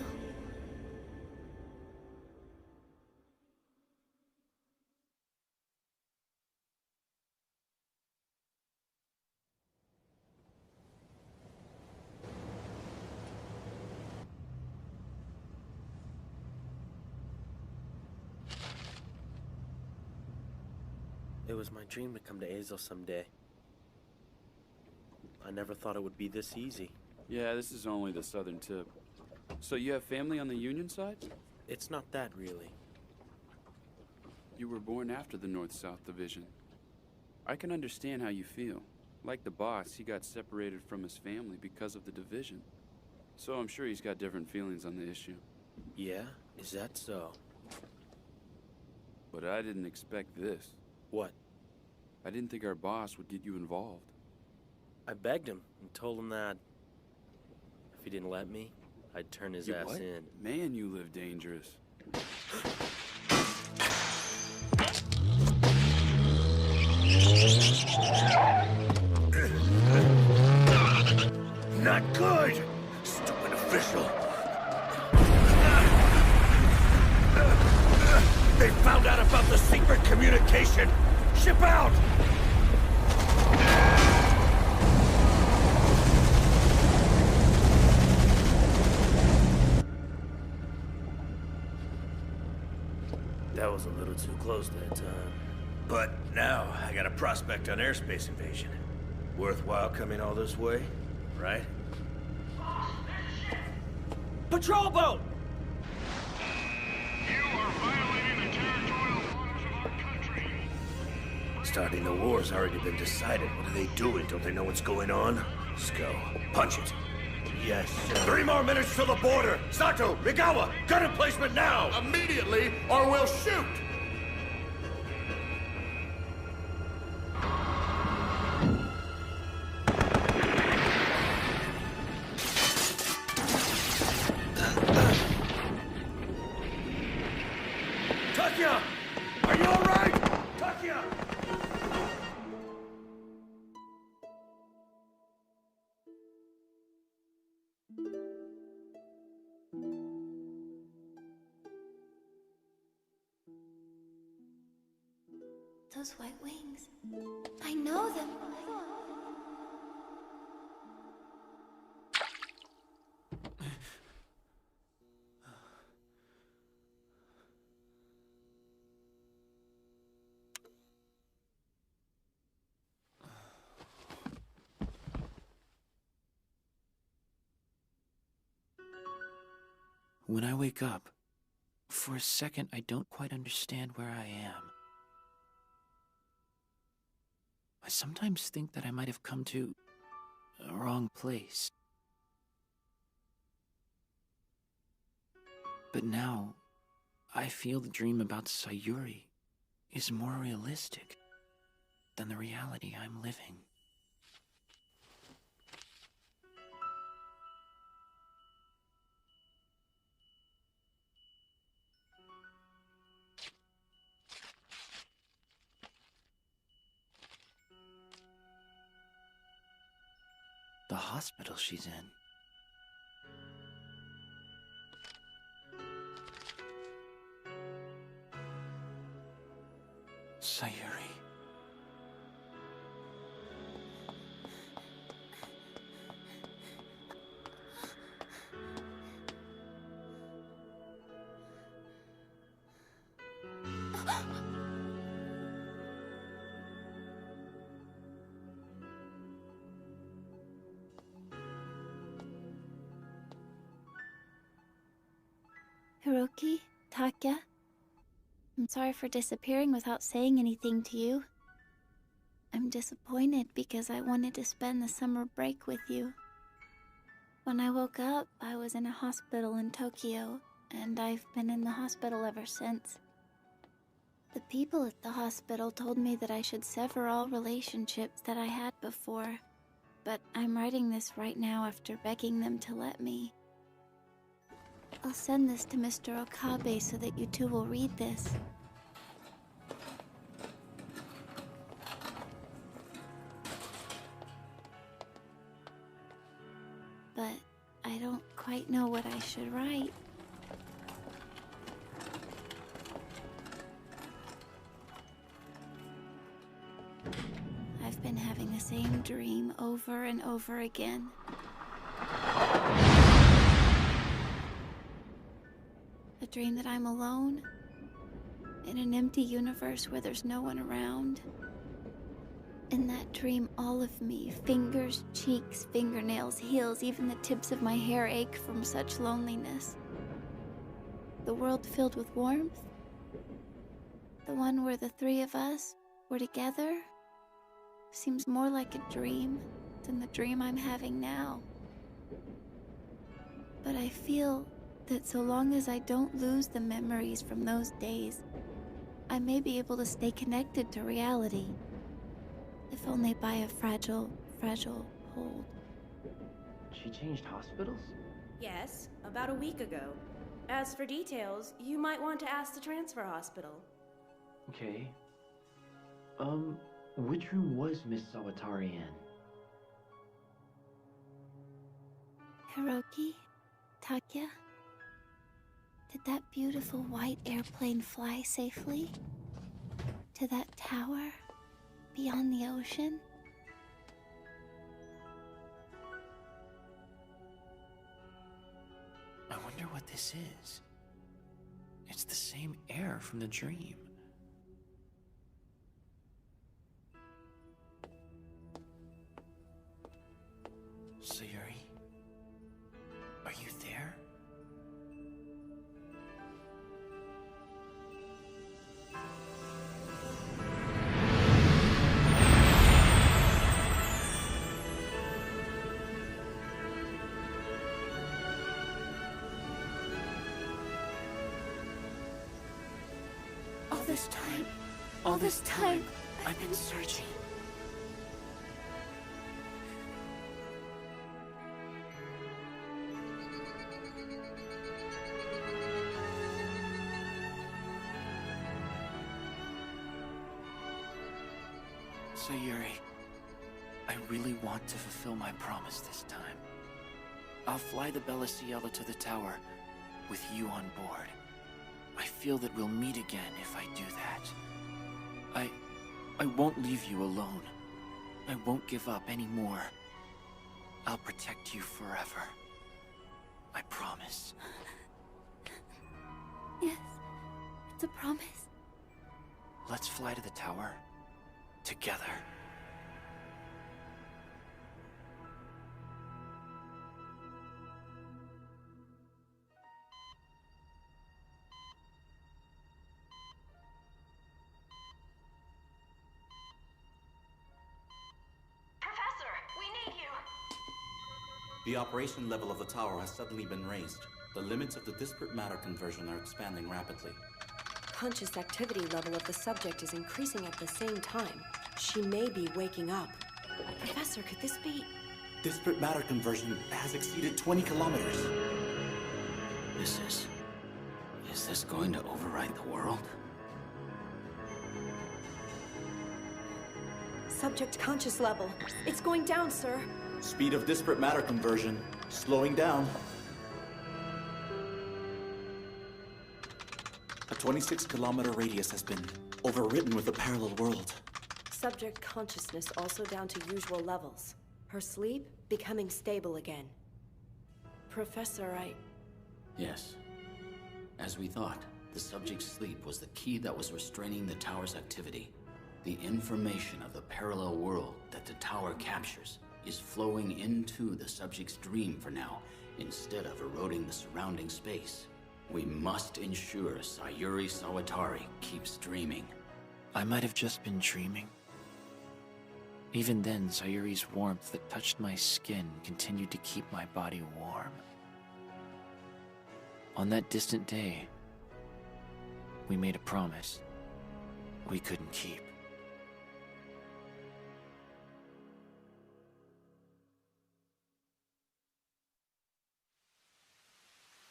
It was my dream to come to Azo someday. I never thought it would be this easy. Yeah, this is only the southern tip. So you have family on the Union side? It's not that, really. You were born after the North-South division. I can understand how you feel. Like the boss, he got separated from his family because of the division. So I'm sure he's got different feelings on the issue. Yeah? Is that so? But I didn't expect this. What? I didn't think our boss would get you involved. I begged him and told him that if he didn't let me, I'd turn his ass in. Man, you live dangerous. Not good! Stupid official! They found out about the secret communication! Ship out! That was a little too close that time. But now, I got a prospect on airspace invasion. Worthwhile coming all this way, right? Patrol boat! Starting the war's already been decided. What are they doing? Don't they know what's going on? Let's go. Punch it. Yes, sir. 3 more minutes to the border! Sato, Migawa, gun emplacement now! Immediately, or we'll shoot! Takia! Are you alright? Takia! Those white wings. I know them. When I wake up, for a second I don't quite understand where I am. I sometimes think that I might have come to a wrong place. But now, I feel the dream about Sayuri is more realistic than the reality I'm living. The hospital she's in. Sayuri. Hiroki, Takia, I'm sorry for disappearing without saying anything to you. I'm disappointed because I wanted to spend the summer break with you. When I woke up, I was in a hospital in Tokyo, and I've been in the hospital ever since. The people at the hospital told me that I should sever all relationships that I had before, but I'm writing this right now after begging them to let me. I'll send this to Mr. Okabe so that you two will read this. But I don't quite know what I should write. I've been having the same dream over and over again. A dream that I'm alone, in an empty universe where there's no one around. In that dream, all of me, fingers, cheeks, fingernails, heels, even the tips of my hair ache from such loneliness. The world filled with warmth, the one where the 3 of us were together, seems more like a dream than the dream I'm having now. But I feel that so long as I don't lose the memories from those days, I may be able to stay connected to reality. If only by a fragile hold. She changed hospitals? Yes, about a week ago. As for details, you might want to ask the transfer hospital. Okay. Which room was Miss Sawatari in? Hiroki? Takia? Did that beautiful white airplane fly safely? To that tower? Beyond the ocean? I wonder what this is. It's the same air from the dream. Sayuri? Are you there? All this time, I've been searching. Sayuri, I really want to fulfill my promise this time. I'll fly the Bella Cielo to the tower with you on board. I feel that we'll meet again if I do that. I won't leave you alone. I won't give up anymore. I'll protect you forever. I promise. Yes, it's a promise. Let's fly to the tower together. The operation level of the tower has suddenly been raised. The limits of the disparate matter conversion are expanding rapidly. Conscious activity level of the subject is increasing at the same time. She may be waking up. Professor, could this be... Disparate matter conversion has exceeded 20 kilometers. Is this going to override the world? Subject conscious level. It's going down, sir. Speed of disparate matter conversion slowing down. A 26-kilometer radius has been overridden with a parallel world. Subject consciousness also down to usual levels. Her sleep becoming stable again. Professor, Yes. As we thought, the subject's sleep was the key that was restraining the tower's activity. The information of the parallel world that the tower captures is flowing into the subject's dream for now, instead of eroding the surrounding space. We must ensure Sayuri Sawatari keeps dreaming. I might have just been dreaming. Even then, Sayuri's warmth that touched my skin continued to keep my body warm. On that distant day, we made a promise we couldn't keep.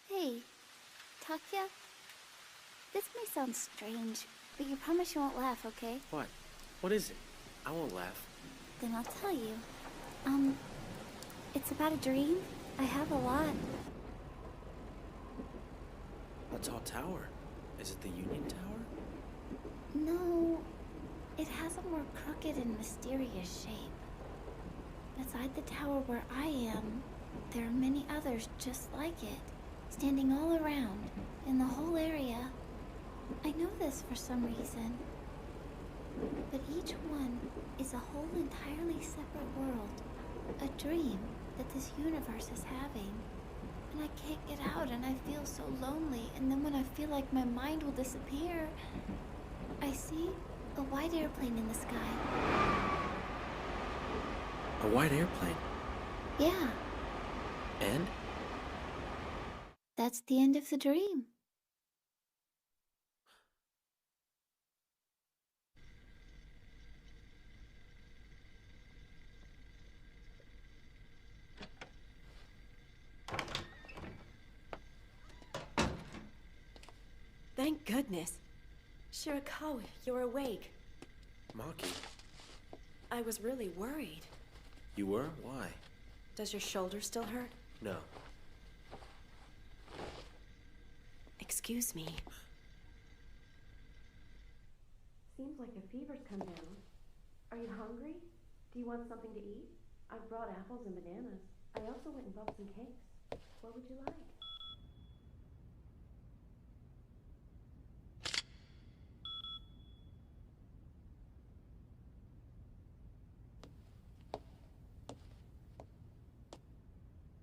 Hey, Takya? This may sound strange, but you promise you won't laugh, okay? What? What is it? I won't laugh. Then I'll tell you. It's about a dream. I have a lot. A tall tower? Is it the Union Tower? No, it has a more crooked and mysterious shape. Beside the tower where I am, there are many others just like it, standing all around, in the whole area. I know this for some reason. But each one is a whole entirely separate world. A dream that this universe is having. And I can't get out and I feel so lonely. And then when I feel like my mind will disappear, I see a white airplane in the sky. A white airplane? Yeah, And? that's the end of the dream. Thank goodness. Shirakawa, you're awake. Maki, I was really worried. you were? Why? Does your shoulder still hurt? No. Excuse me. Seems like the fever's come down. Are you hungry? Do you want something to eat? I brought apples and bananas. I also went and bought some cakes. What would you like?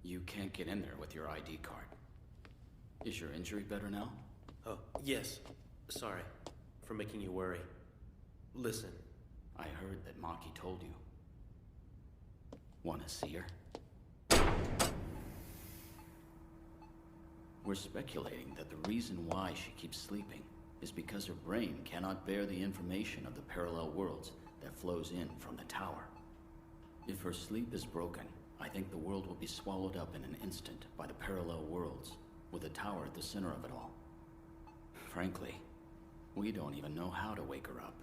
You can't get in there with your ID card. Is your injury better now? Oh, yes. Sorry for making you worry. Listen. I heard that Maki told you. Wanna see her? We're speculating that the reason why she keeps sleeping is because her brain cannot bear the information of the parallel worlds that flows in from the tower. If her sleep is broken, I think the world will be swallowed up in an instant by the parallel worlds, with the tower at the center of it all. Frankly, we don't even know how to wake her up.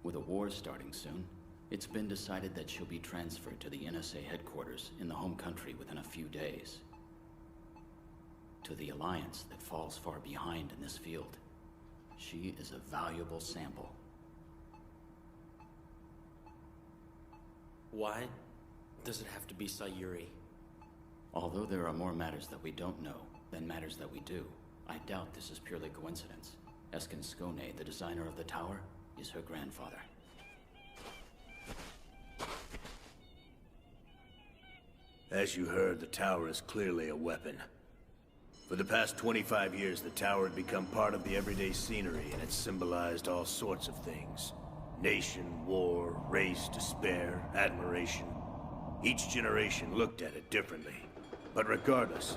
With a war starting soon, it's been decided that she'll be transferred to the NSA headquarters in the home country within a few days. To the Alliance that falls far behind in this field, she is a valuable sample. Why does it have to be Sayuri? Although there are more matters that we don't know than matters that we do, I doubt this is purely coincidence. Eskin Skone, the designer of the tower, is her grandfather. As you heard, the tower is clearly a weapon. For the past 25 years, the tower had become part of the everyday scenery, and it symbolized all sorts of things. Nation, war, race, despair, admiration. Each generation looked at it differently. But regardless,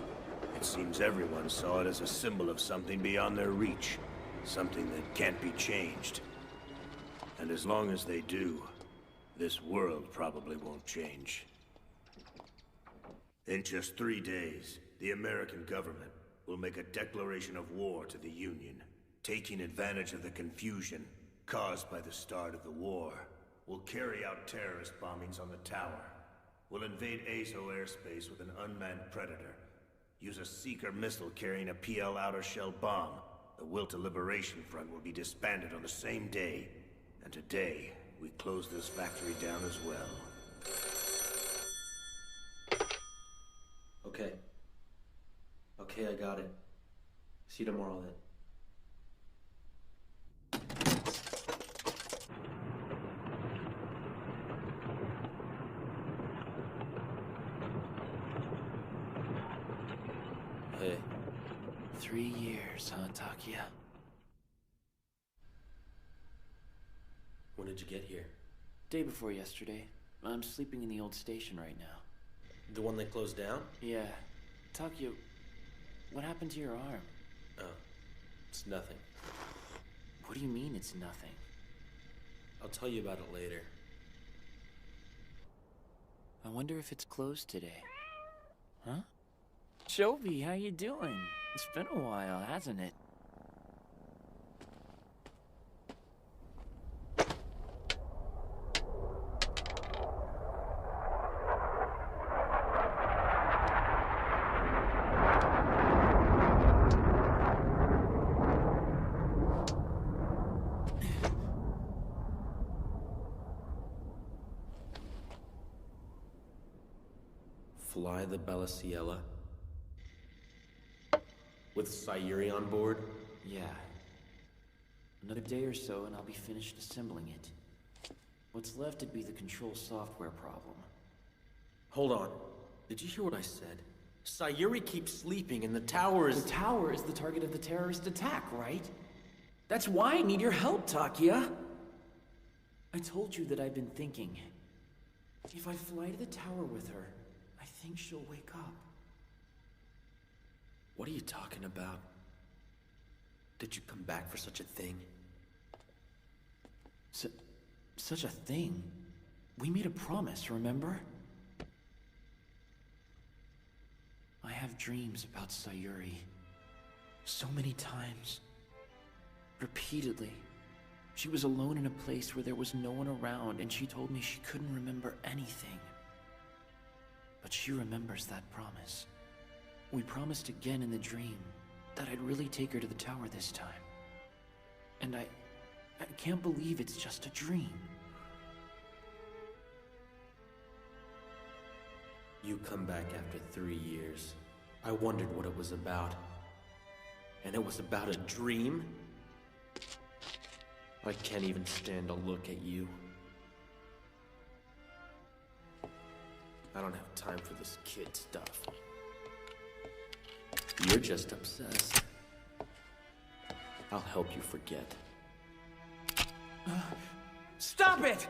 it seems everyone saw it as a symbol of something beyond their reach. Something that can't be changed. And as long as they do, this world probably won't change. In just 3 days, the American government will make a declaration of war to the Union. Taking advantage of the confusion caused by the start of the war, will carry out terrorist bombings on the tower. Will invade Azo airspace with an unmanned Predator. Use a Seeker missile carrying a PL outer shell bomb. The Wilta Liberation Front will be disbanded on the same day. And today, we close this factory down as well. Okay, I got it. See you tomorrow then. Hey. 3 years, huh, Takia? When did you get here? Day before yesterday. I'm sleeping in the old station right now. The one that closed down? Yeah. Takia, what happened to your arm? Oh, it's nothing. What do you mean it's nothing? I'll tell you about it later. I wonder if it's closed today. Huh? Shelby, how you doing? It's been a while, hasn't it? Fly the Bella Ciela? With Sayuri on board? Yeah. Another day or so and I'll be finished assembling it. What's left would be the control software problem. Hold on. Did you hear what I said? Sayuri keeps sleeping and the tower is— The tower is the target of the terrorist attack, right? That's why I need your help, Takia! I told you that I've been thinking. If I fly to the tower with her, I think she'll wake up. What are you talking about? Did you come back for such a thing? Such a thing? We made a promise, remember? I have dreams about Sayuri. So many times. Repeatedly. She was alone in a place where there was no one around, and she told me she couldn't remember anything. But she remembers that promise. We promised again in the dream that I'd really take her to the tower this time. And I can't believe it's just a dream. You come back after 3 years. I wondered what it was about. And it was about a dream? I can't even stand to look at you. I don't have time for this kid stuff. You're just obsessed. I'll help you forget. Stop it!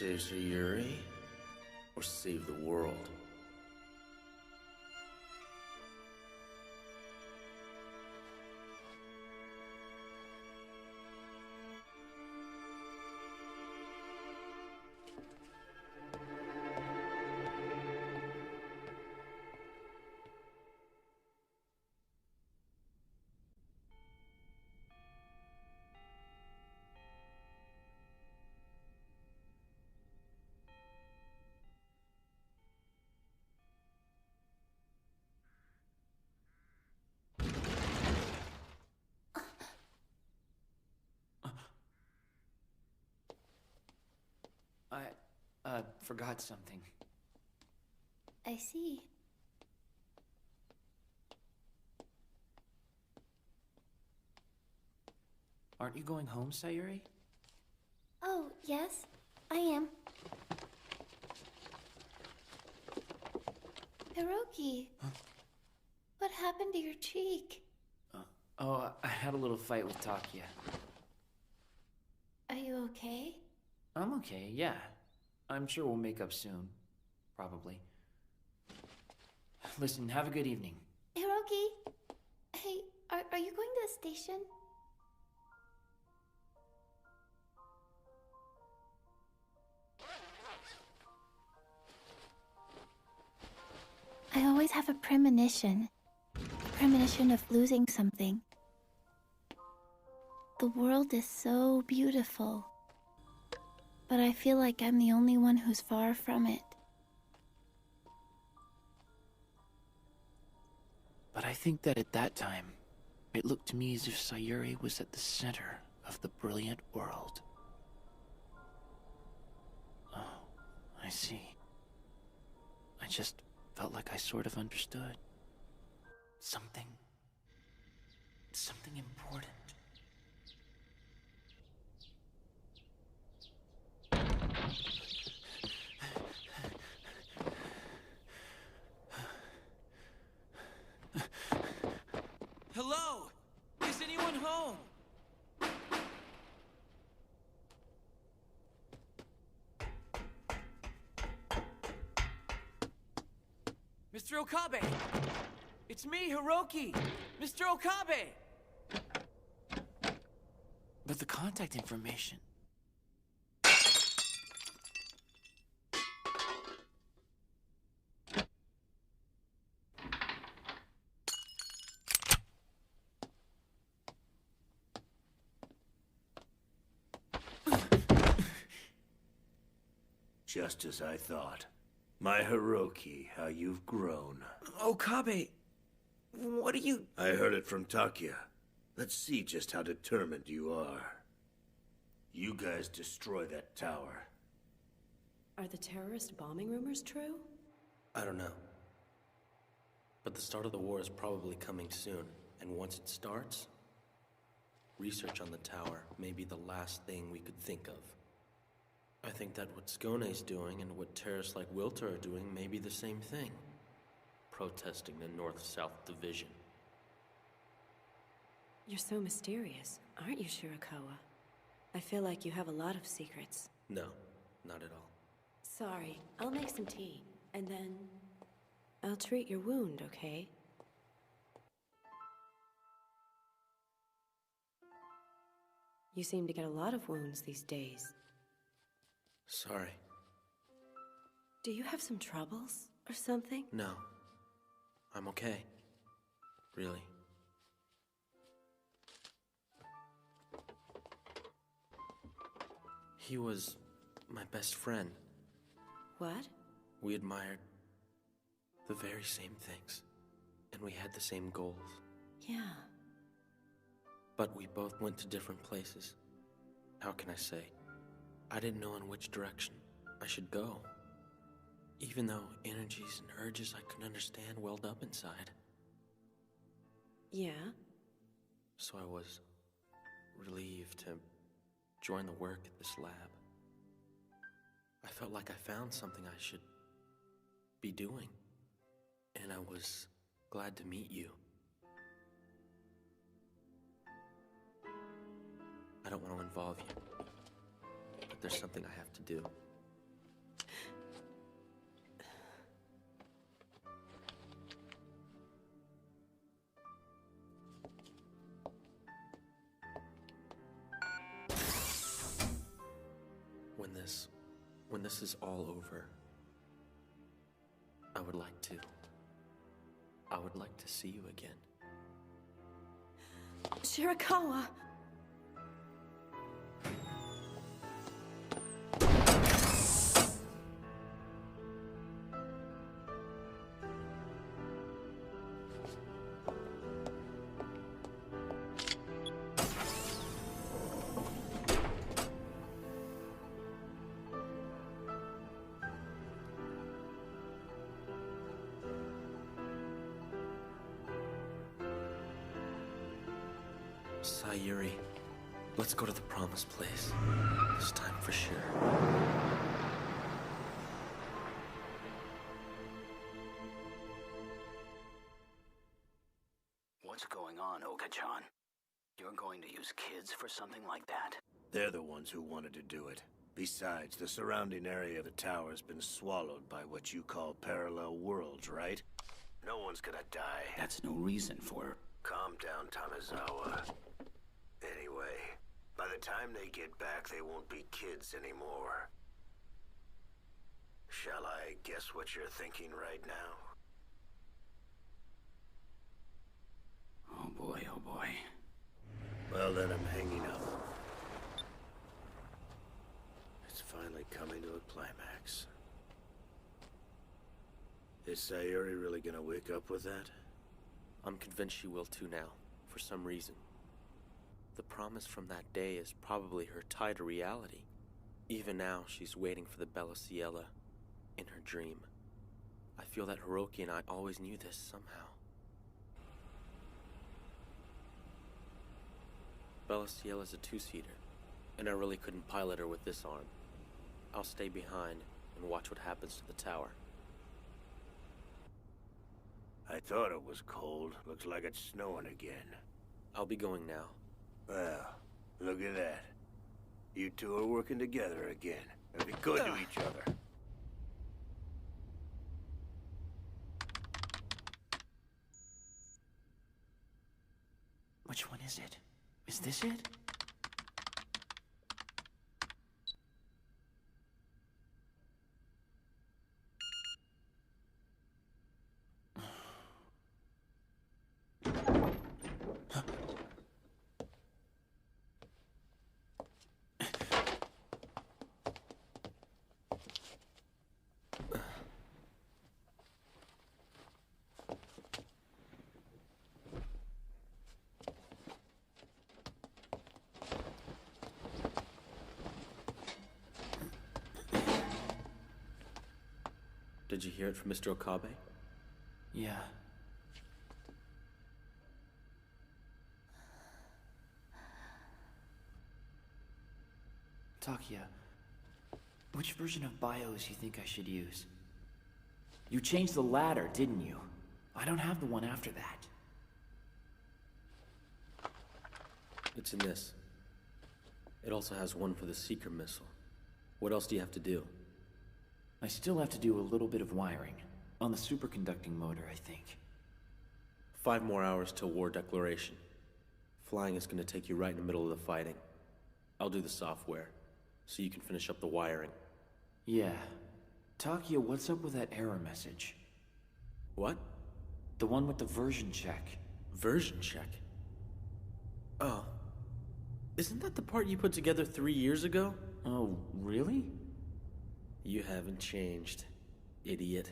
Save Sayuri, or save the world? I forgot something. I see. Aren't you going home, Sayuri? Oh, yes, I am. Hiroki, what happened to your cheek? Oh, I had a little fight with Takia. Are you okay? I'm okay, yeah. I'm sure we'll make up soon. Probably. Listen, have a good evening. Hiroki! Hey, are you going to the station? I always have a premonition. A premonition of losing something. The world is so beautiful. But I feel like I'm the only one who's far from it. But I think that at that time, it looked to me as if Sayuri was at the center of the brilliant world. Oh, I see. I just felt like I sort of understood. Something important. Hello? Is anyone home? Mr. Okabe! It's me, Hiroki! Mr. Okabe! But the contact information... Just as I thought. My Hiroki, how you've grown. Okabe, what are you... I heard it from Takia. Let's see just how determined you are. You guys destroy that tower. Are the terrorist bombing rumors true? I don't know. But the start of the war is probably coming soon, and once it starts, research on the tower may be the last thing we could think of. I think that what Skone's doing and what terrorists like Wilter are doing may be the same thing. Protesting the North-South division. You're so mysterious, aren't you, Shirakawa? I feel like you have a lot of secrets. No, not at all. Sorry, I'll make some tea, and then I'll treat your wound, okay? You seem to get a lot of wounds these days. Sorry. Do you have some troubles or something? No. I'm okay. Really. He was my best friend. What? We admired the very same things, and we had the same goals. Yeah. But we both went to different places. How can I say? I didn't know in which direction I should go. Even though energies and urges I couldn't understand welled up inside. Yeah? So I was relieved to join the work at this lab. I felt like I found something I should be doing. And I was glad to meet you. I don't want to involve you. But there's something I have to do. When this is all over, I would like to see you again. Shirakawa! Sayuri, let's go to the promised place. This time for sure. What's going on, Oka-chan? You're going to use kids for something like that? They're the ones who wanted to do it. Besides, the surrounding area of the tower has been swallowed by what you call parallel worlds, right? No one's gonna die. That's no reason for... Calm down, Tanazawa. Anyway, by the time they get back, they won't be kids anymore. Shall I guess what you're thinking right now? Oh boy, oh boy. Well, then I'm hanging up. It's finally coming to a climax. Is Sayuri really gonna wake up with that? I'm convinced she will too now, for some reason. The promise from that day is probably her tie to reality. Even now, she's waiting for the Bella Ciela in her dream. I feel that Hiroki and I always knew this somehow. Bella Ciela's a two-seater, and I really couldn't pilot her with this arm. I'll stay behind and watch what happens to the tower. I thought it was cold. Looks like it's snowing again. I'll be going now. Well, look at that. You two are working together again. And be good to each other. Which one is it? Is this it? Did you hear it from Mr. Okabe? Yeah. Takia, which version of BIOS you think I should use? You changed the ladder, didn't you? I don't have the one after that. It's in this. It also has one for the Seeker missile. What else do you have to do? I still have to do a little bit of wiring. On the superconducting motor, I think. 5 more hours till war declaration. Flying is gonna take you right in the middle of the fighting. I'll do the software, so you can finish up the wiring. Yeah. Takia, what's up with that error message? What? The one with the version check. Version check? Oh. Isn't that the part you put together 3 years ago? Oh, really? You haven't changed, idiot.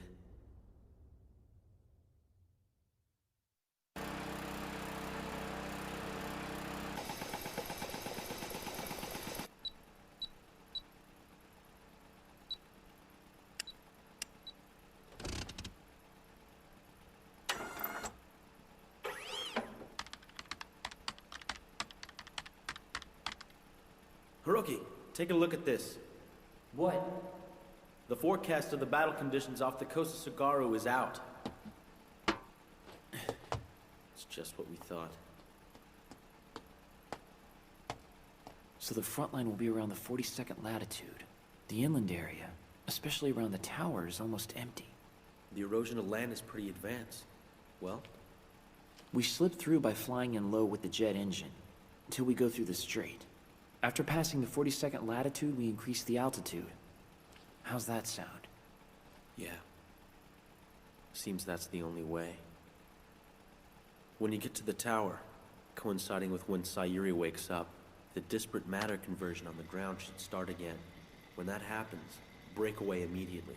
Hiroki, take a look at this. What? The forecast of the battle conditions off the coast of Sagaru is out. It's just what we thought. So the front line will be around the 42nd latitude. The inland area, especially around the tower, is almost empty. The erosion of land is pretty advanced. Well? We slip through by flying in low with the jet engine, until we go through the strait. After passing the 42nd latitude, we increase the altitude. How's that sound? Yeah. Seems that's the only way. When you get to the tower, coinciding with when Sayuri wakes up, the disparate matter conversion on the ground should start again. When that happens, break away immediately.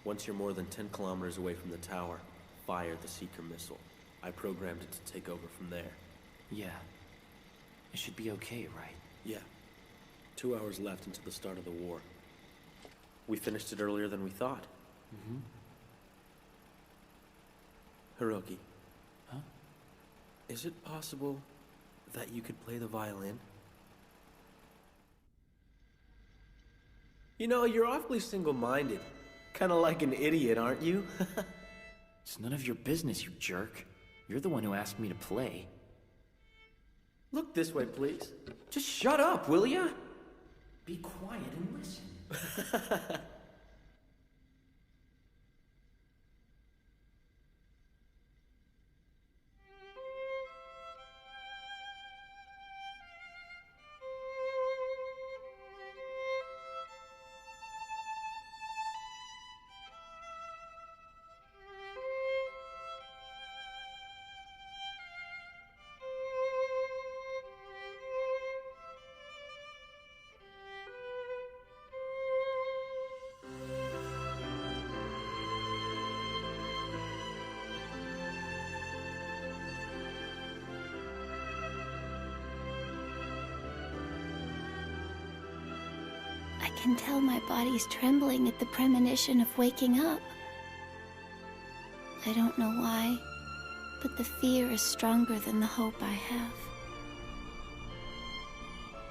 Once you're more than 10 kilometers away from the tower, fire the Seeker missile. I programmed it to take over from there. Yeah. It should be okay, right? Yeah. 2 hours left until the start of the war. We finished it earlier than we thought. Mm-hmm. Hiroki. Huh? Is it possible that you could play the violin? You know, you're awfully single-minded. Kinda like an idiot, aren't you? It's none of your business, you jerk. You're the one who asked me to play. Look this way, please. Just shut up, will ya? Be quiet and listen. I can tell my body's trembling at the premonition of waking up. I don't know why, but the fear is stronger than the hope I have.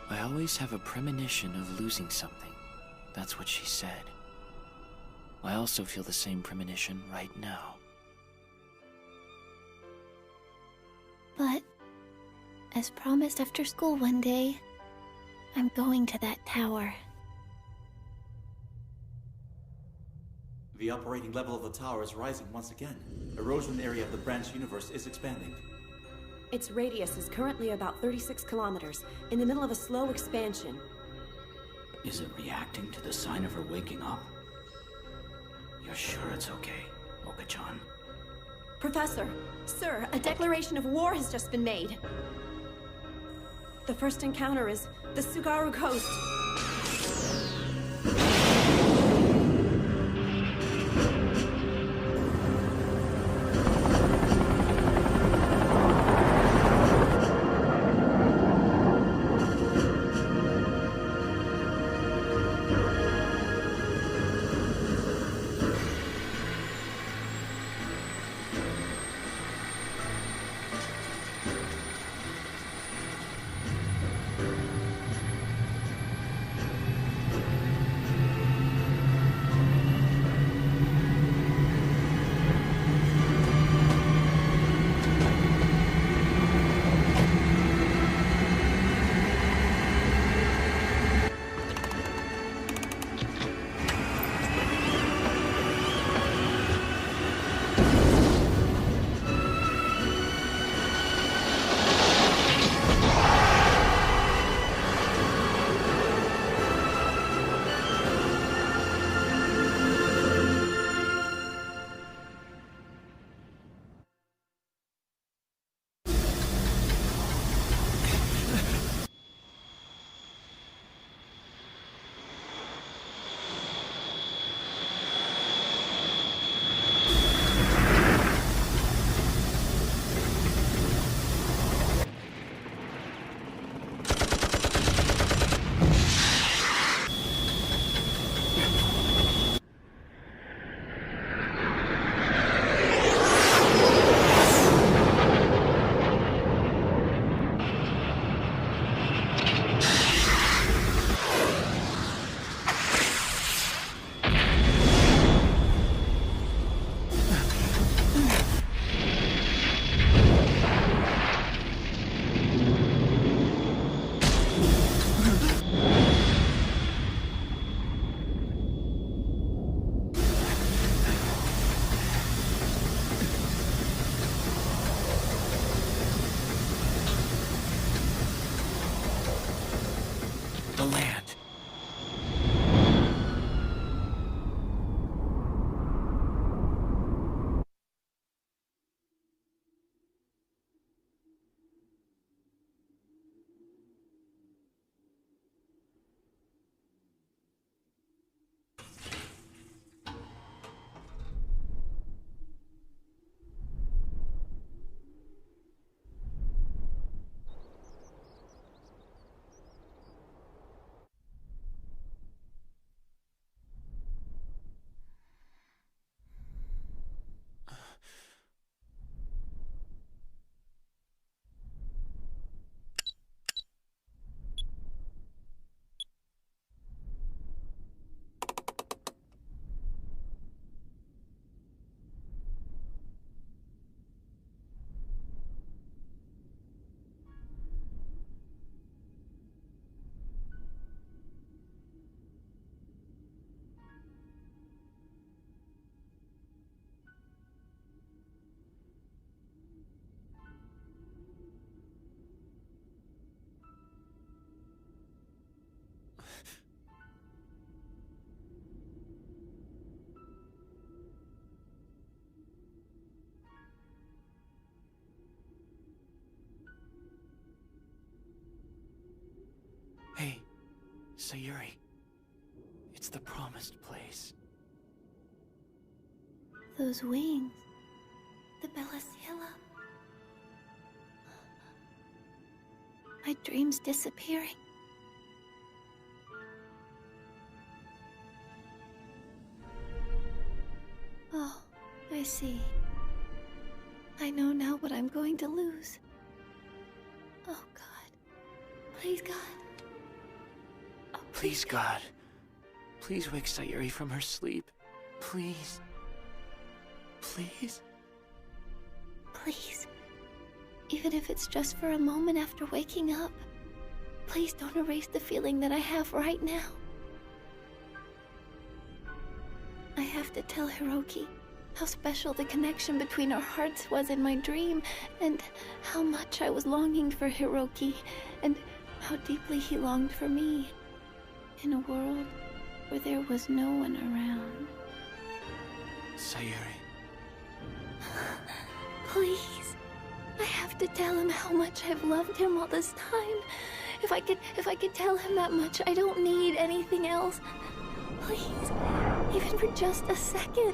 I always have a premonition of losing something. That's what she said. I also feel the same premonition right now. But, as promised after school one day, I'm going to that tower. The operating level of the tower is rising once again. Erosion area of the branch universe is expanding. Its radius is currently about 36 kilometers, in the middle of a slow expansion. Is it reacting to the sign of her waking up? You're sure it's okay, Oka-chan? Professor, sir, a declaration of war has just been made. The first encounter is the Tsugaru Coast. Sayuri. It's the promised place. Those wings. The Bella Ciela. My dream's disappearing. Oh, I see. I know now what I'm going to lose. Oh, God. Please, God. Oh, Please, God. Please wake Sayuri from her sleep. Please. Please. Please. Even if it's just for a moment after waking up. Please don't erase the feeling that I have right now. I have to tell Hiroki how special the connection between our hearts was in my dream, and how much I was longing for Hiroki, and how deeply he longed for me, in a world where there was no one around. Sayuri. Please. I have to tell him how much I've loved him all this time. If I could tell him that much, I don't need anything else. Please. Even for just a second.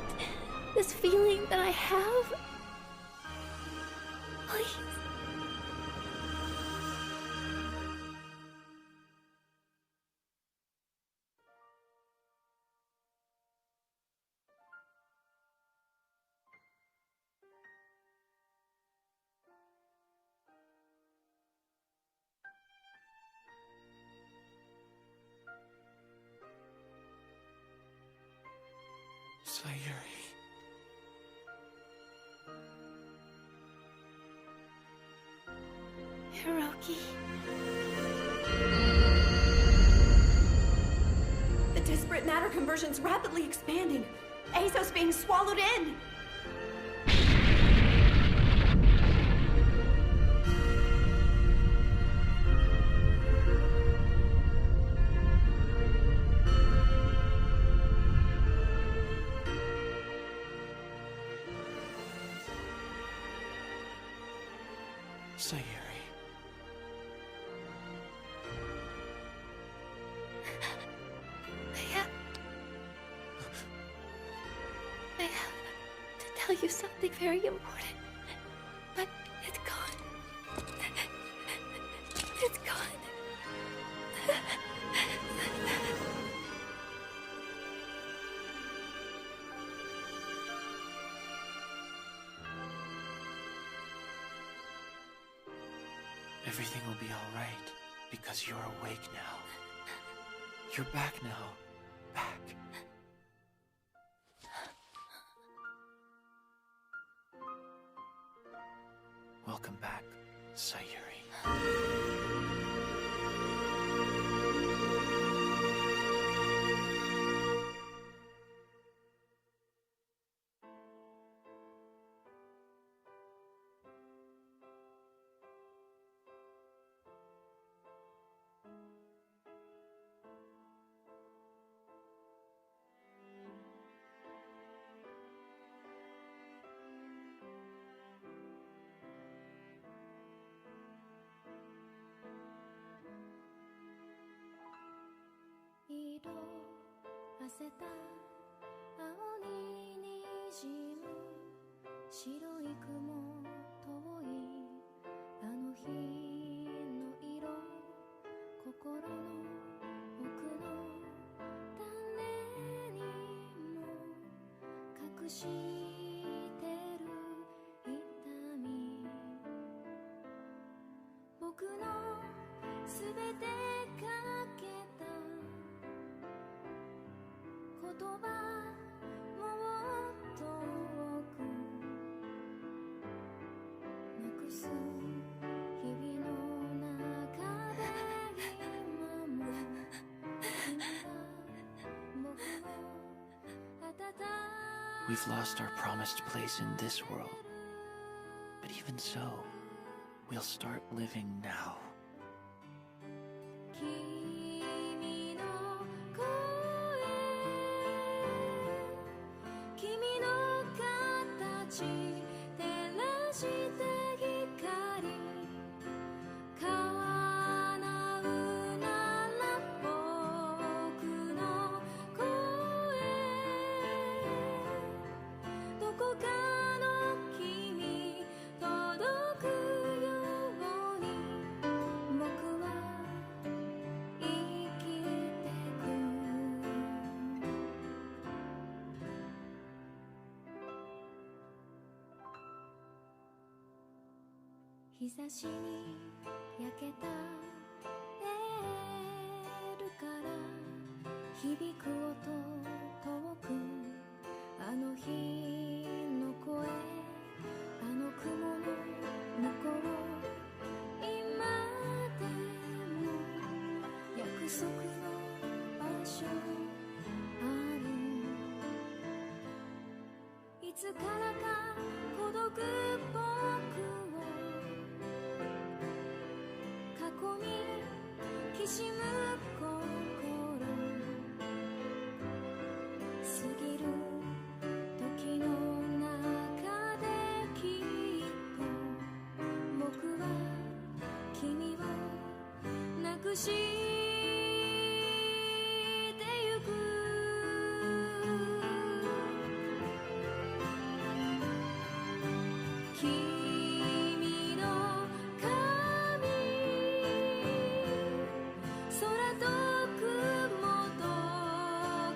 This feeling that I have. Please. Sayuri. Hiroki. The disparate matter conversion's rapidly expanding. Azo's being swallowed in. Sayuri. I have to tell you something very important. But it's gone. It's gone. Everything will be all right, because you're awake now. You're back now. Back. Welcome back, Sayuri. We've lost our promised place in this world. But even so, we'll start living now. 日差しに焼けたレールから響く音遠く、あの日の声、あの雲の向こう、今でも約束の場所ある。いつからか孤独僕を囲みきしむ心、過ぎる時の中できっと僕は君をなくしてゆく。君の髪、空と雲と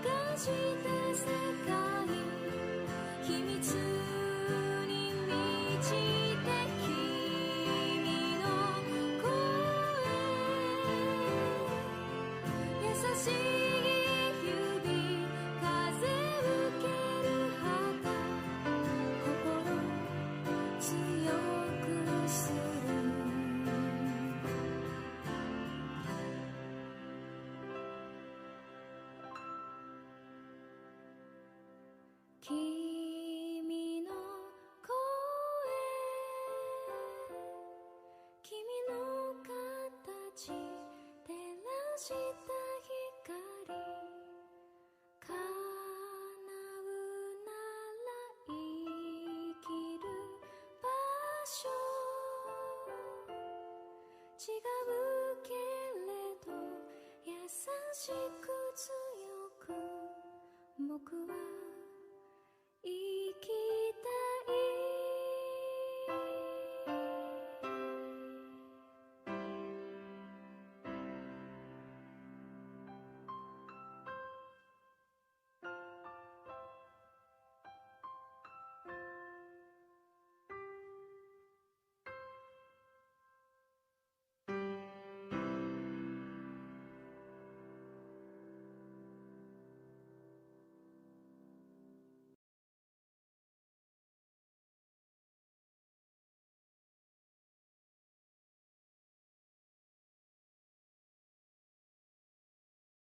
がした世界、秘密に満ちて君の声、優しい指風受ける旗、心強くする。君の声、君の形照らした光、叶うなら生きる場所、違うけれど優しく強く僕は